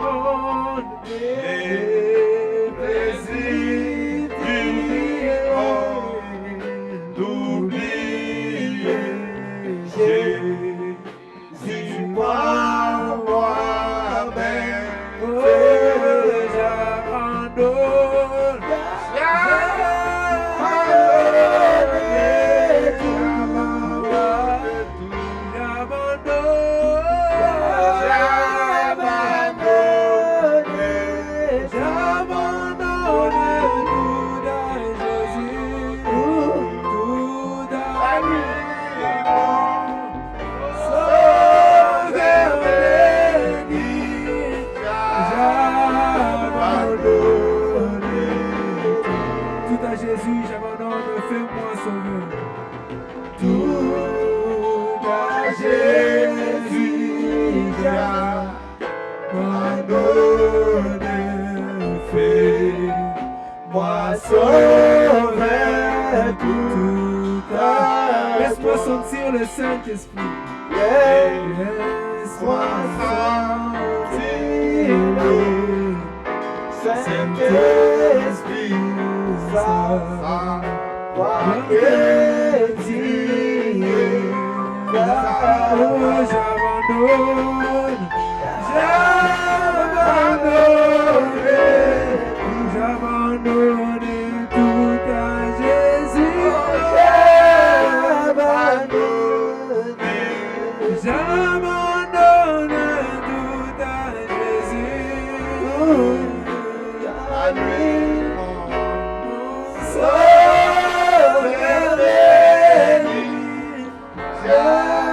Moi sauver tout à. Laisse-moi sentir le Saint-Esprit. Laisse-moi sentir le Saint-Esprit. Savoir que tu es là. Oh, j'abandonne. J'abandonne tout à Jésus. J'abandonne tout à Jésus. À lui, sauver-lui. J'abandonne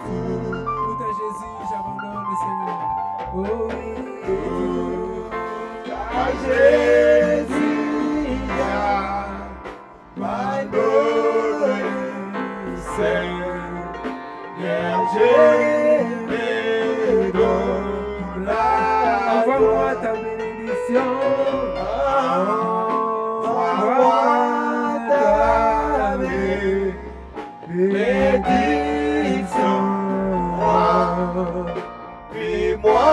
tout à Jésus. J'abandonne le Seigneur. Oh oui. À Jésus, j'abandonne, Seigneur, je me donne. Envoie-moi ta bénédiction. Envoie-moi ta bénédiction. Puis-moi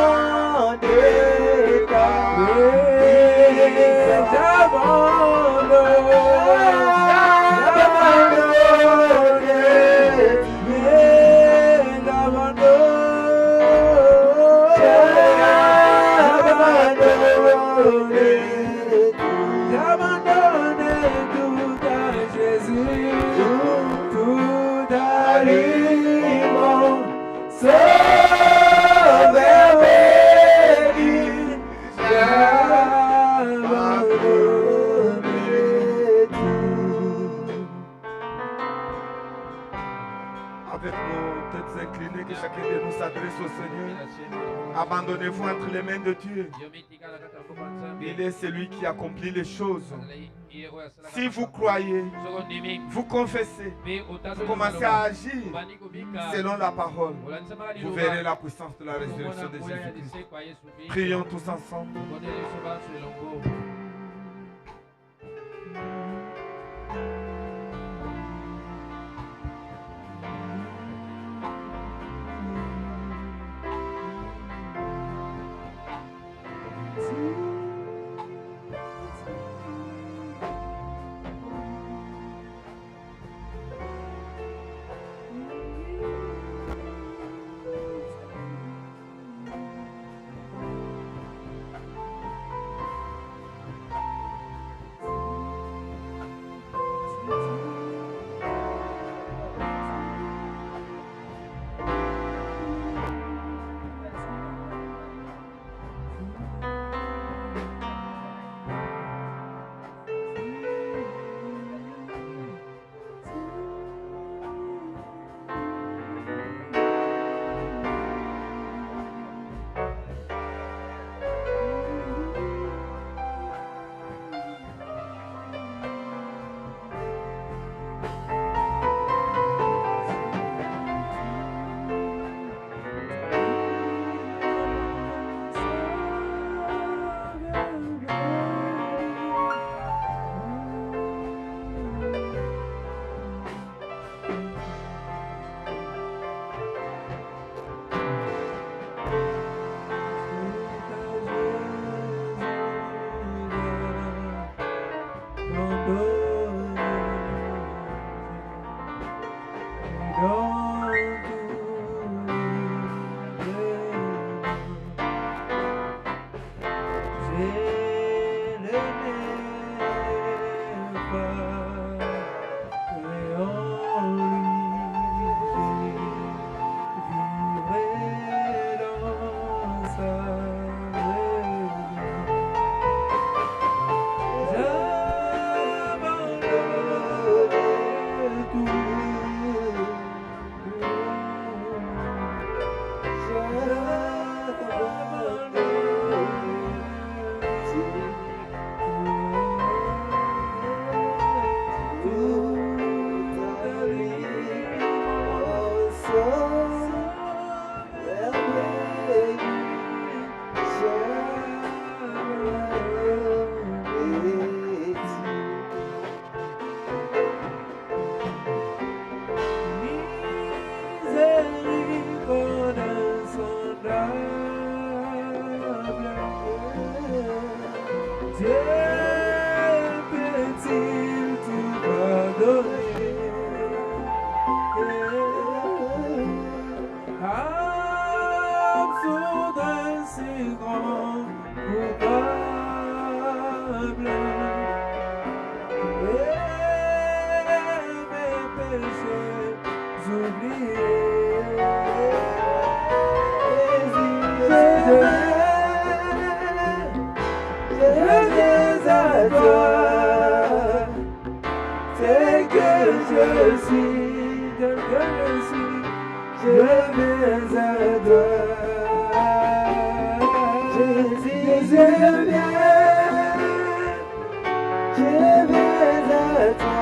abandonnez-vous entre les mains de Dieu. Il est celui qui accomplit les choses. Si vous croyez, vous confessez, vous commencez à agir selon la parole, vous verrez la puissance de la résurrection de Jésus-Christ. Prions tous ensemble. tel que je suis, je viens à toi. Jésus, je viens à toi.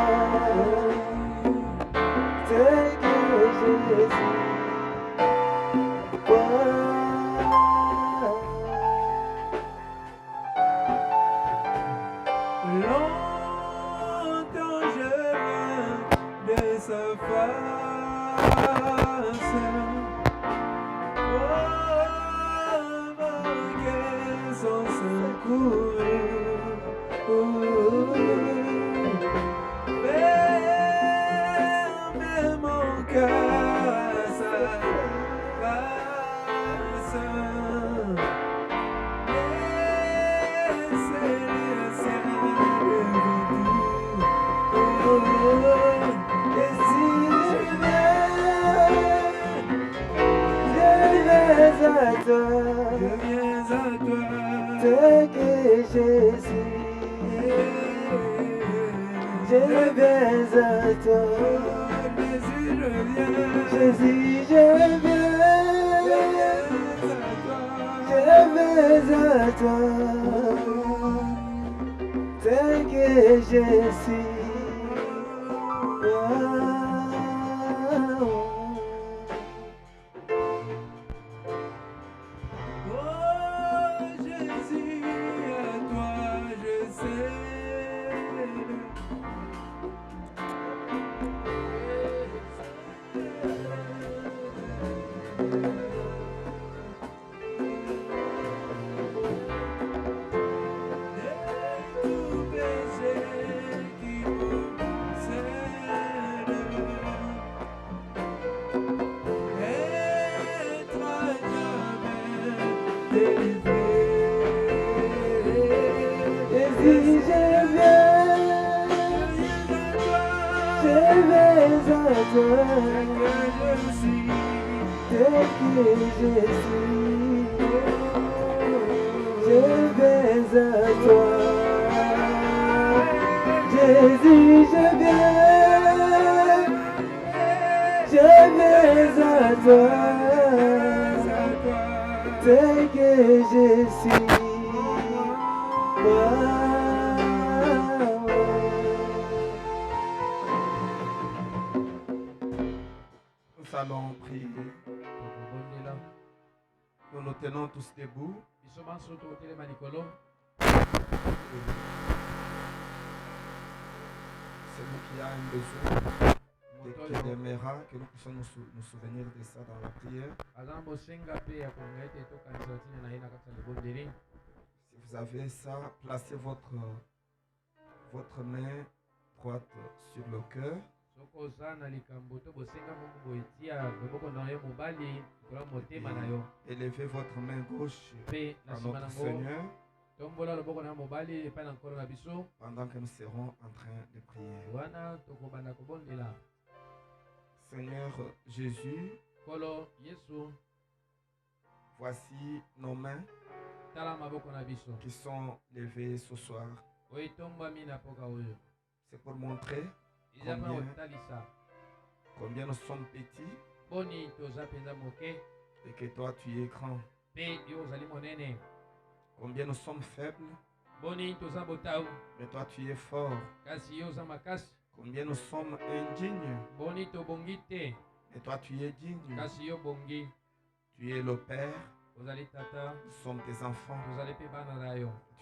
Tel que je suis. Longtemps je viens de sa face, provoquer son secours, fermer mon cœur à sa face. Je viens à toi, tel que je suis. Je viens à toi, Jésus, je viens à toi, tel que je suis. Nous allons prier. Nous nous tenons tous debout. Celui qui a un besoin, qui aimera que nous puissions nous souvenir de ça dans la prière. Si vous avez ça, placez votre main droite sur le cœur. Élevez votre main gauche à notre Seigneur pendant que nous serons en train de prier. Seigneur Jésus, voici nos mains qui sont levées ce soir. C'est pour montrer combien nous sommes petits et que toi tu es grand. Combien nous sommes faibles, mais toi tu es fort. Combien nous sommes indignes, et toi tu es digne. Tu es le Père, nous sommes tes enfants.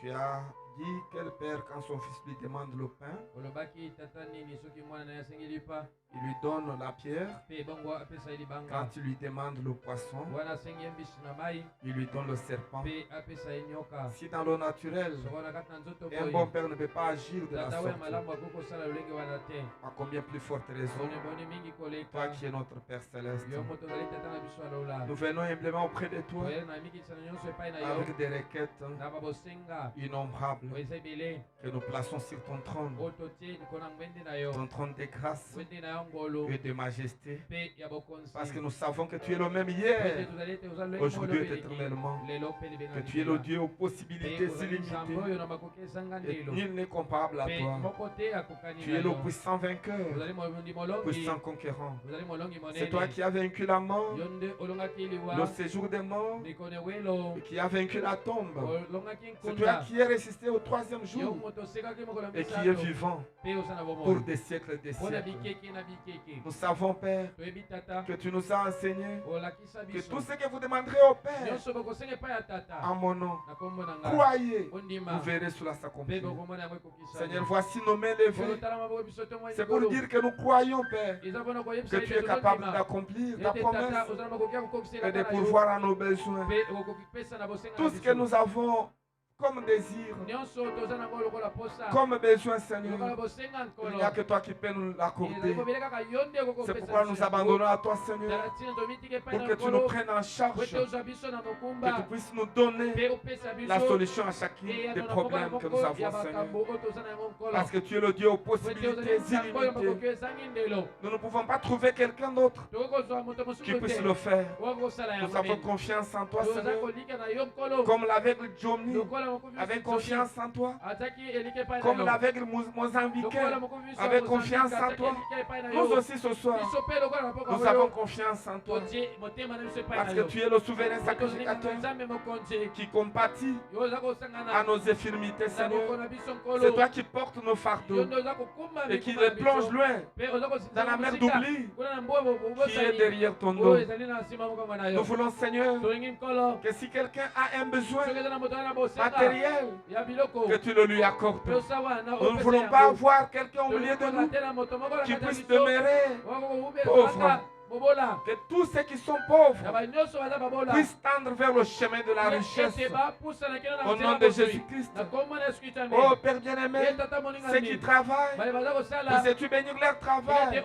Tu as dit quel père, quand son fils lui demande le pain, il lui donne la pierre. Quand il lui demande le poisson, il lui donne le serpent. Si dans le naturel, un bon père ne peut pas agir de la sorte, à combien plus forte raison, toi qui es notre Père Céleste. Nous venons humblement auprès de toi avec des requêtes innombrables que nous plaçons sur ton trône de grâce, et de majesté. Parce que nous savons que tu es le même hier, aujourd'hui et éternellement. Que tu es le Dieu aux possibilités illimitées. Et nul n'est comparable à toi. Tu es le puissant vainqueur, puissant conquérant. C'est toi qui as vaincu la mort, le séjour des morts, et qui a vaincu la tombe. C'est toi qui es ressuscité au 3e jour et qui est vivant pour des siècles et des siècles. Nous savons, Père, que tu nous as enseigné que tout ce que vous demanderez au Père en mon nom, croyez, vous verrez cela s'accomplir. Seigneur, voici nos mains levées. C'est pour dire que nous croyons, Père, que tu es capable d'accomplir ta promesse et de pourvoir à nos besoins. Tout ce que nous avons comme désir, comme besoin, Seigneur, il n'y a que toi qui peux nous l'accorder. C'est pourquoi nous abandonnons à toi, Seigneur, pour que tu nous prennes en charge, que tu puisses nous donner la solution à chacun des problèmes que nous avons, Seigneur. Parce que tu es le Dieu aux possibilités illimitées. Nous ne pouvons pas trouver quelqu'un d'autre qui puisse le faire. Nous avons confiance en toi, Seigneur, comme l'aveugle Jomi avait confiance en toi, comme l'aveugle Mozambique avait confiance en toi. Nous aussi ce soir, nous avons confiance en toi, parce que tu es le souverain sacrificateur qui compatit à nos infirmités, Seigneur. C'est toi qui portes nos fardeaux et qui les plonge loin dans la mer d'oubli qui est derrière ton dos. Nous voulons, Seigneur, que si quelqu'un a un besoin matériel, que tu le lui accordes. Nous ne voulons pas avoir quelqu'un au milieu de nous qui puisse demeurer pauvre. Que tous ceux qui sont pauvres puissent tendre vers le chemin de la richesse. Au nom de Jésus-Christ. Oh Père bien-aimé, ceux qui travaillent, puisses-tu bénir leur travail.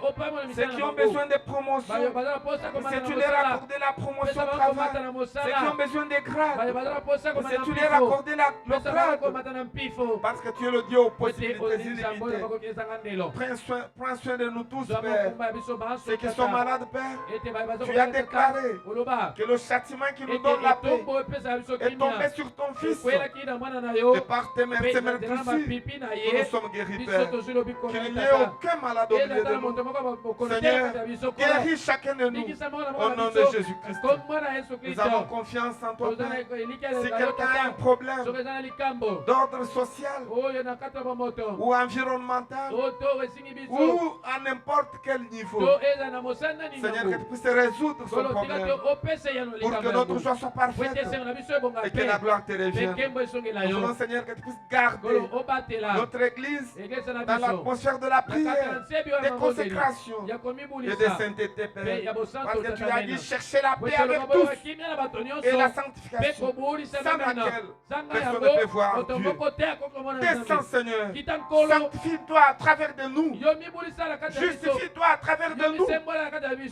Ceux qui ont besoin de promotion, puisses-tu leur accorder la promotion au travail. Ceux qui ont besoin de grades, puisses-tu leur accorder le grade. Parce que tu es le Dieu aux possibilités illimitées. Prends soin de nous tous, Père. Ceux qui sont malades, Père, tu as déclaré que le châtiment qui nous donne la paix est tombé sur ton Fils. Et par tes mains, nous sommes guéris, Père. Qu'il n'y ait aucun malade au milieu de nous. Seigneur, guéris chacun de nous au nom de Jésus-Christ. Nous avons confiance en toi, Père. Si quelqu'un a un problème d'ordre social ou environnemental ou à n'importe quel niveau, Seigneur, que tu puisses résoudre son problème pour que notre joie soit parfaite et que la gloire te revienne. Nous voulons, Seigneur, que tu puisses garder notre Église dans l'atmosphère de la prière, de consécration et de sainteté, Père. Parce que tu as dit chercher la paix avec tous et la sanctification, sans laquelle personne ne peut voir Dieu. Descends, Seigneur, sanctifie-toi à travers de nous, justifie-toi à travers de nous,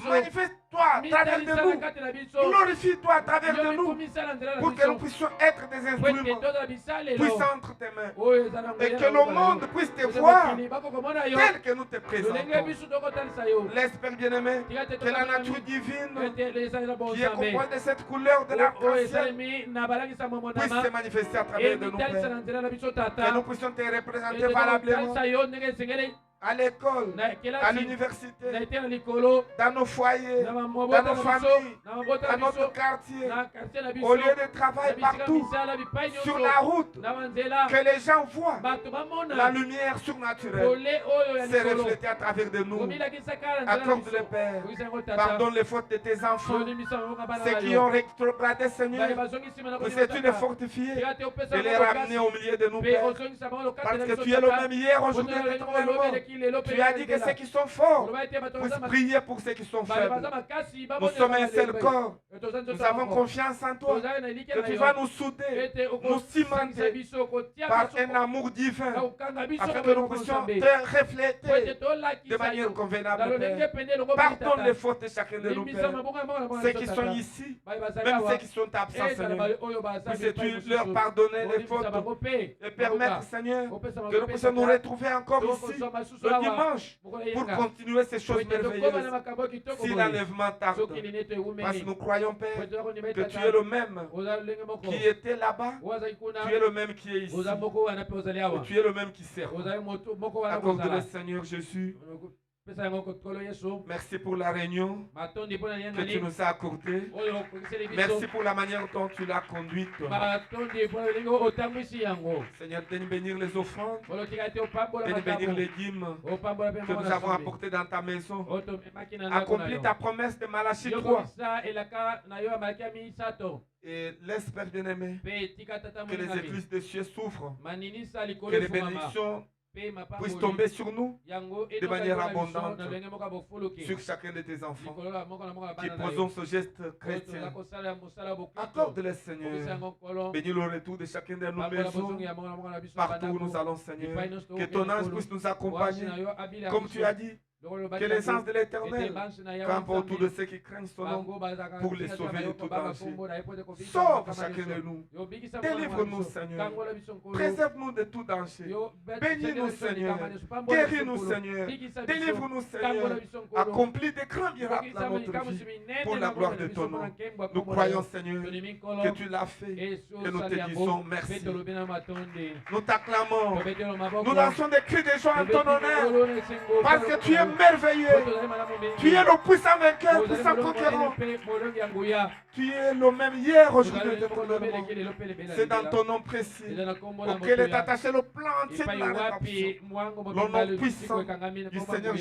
manifeste-toi à travers de nous, glorifie-toi à travers de nous, pour que nous puissions être des instruments puissants entre tes mains et que le monde puisse te voir tel que nous te présentons. Laisse, Père bien-aimé, que la nature divine qui est composée de cette couleur de l'arc-en-ciel puisse se manifester à travers de nous, Père. Que nous puissions te représenter valablement à l'école, à l'université, dans nos foyers, dans nos familles, dans notre quartier, au lieu de travail, partout, sur la route, que les gens voient la lumière surnaturelle se refléter à travers de nous. Accorde-le, Père. Pardonne les fautes de tes enfants, ceux qui ont rétrogradé, Seigneur. Puisses-tu les fortifier et les ramener au milieu de nous, Père. Parce que tu es le même hier, aujourd'hui et éternellement. Tu as dit que ceux qui sont forts puissent prier pour ceux qui sont faibles. Nous sommes un seul corps. Nous avons confiance en toi, que tu vas nous souder, nous cimenter par un amour divin, afin que nous puissions te refléter de manière convenable, Père. Pardonne les fautes de chacun de nous, Père. Ceux qui sont ici, même ceux qui sont absents, Seigneur, puisses-tu leur pardonner les fautes et permettre, Seigneur, que nous puissions nous retrouver encore ici le dimanche pour continuer ces choses merveilleuses. Si l'enlèvement tarde, parce que nous croyons, Père, que tu es le même qui était là-bas, tu es le même qui est ici, et tu es le même qui sert. Accorde-le, Seigneur Jésus. Merci pour la réunion que tu nous as accordée. Merci pour la manière dont tu l'as conduite. Seigneur, viens bénir les offrandes, viens bénir les dîmes que nous avons apportées dans ta maison. Accomplis ta promesse de Malachie 3. Et laisse, Père bien-aimé, que les églises des cieux s'ouvrent, que les bénédictions puissent tomber sur nous de manière abondante, sur chacun de tes enfants qui posons ce geste chrétien. Accorde-les, Seigneur. Bénis le retour de chacun de nos maisons, partout où nous allons, Seigneur. Que ton ange puisse nous accompagner, comme tu as dit. Que l'essence de l'Éternel campe autour de ceux qui craignent son nom pour les sauver de tout danger. Sauve chacun de nous. Délivre-nous, Seigneur. Préserve-nous de tout danger. Bénis-nous, Seigneur. Guéris-nous, Seigneur. Délivre-nous, Seigneur. Accomplis des grands miracles dans notre vie pour la gloire de ton nom. Nous croyons, Seigneur, que tu l'as fait et nous te disons merci. Nous t'acclamons. Nous lançons des cris de joie en ton honneur parce que tu es merveilleux. Tu es le puissant vainqueur, puissant conquérant. Tu es le même hier, aujourd'hui et éternellement. C'est dans ton nom précis auquel est attaché le plan entier de la rédemption. Le nom puissant du Seigneur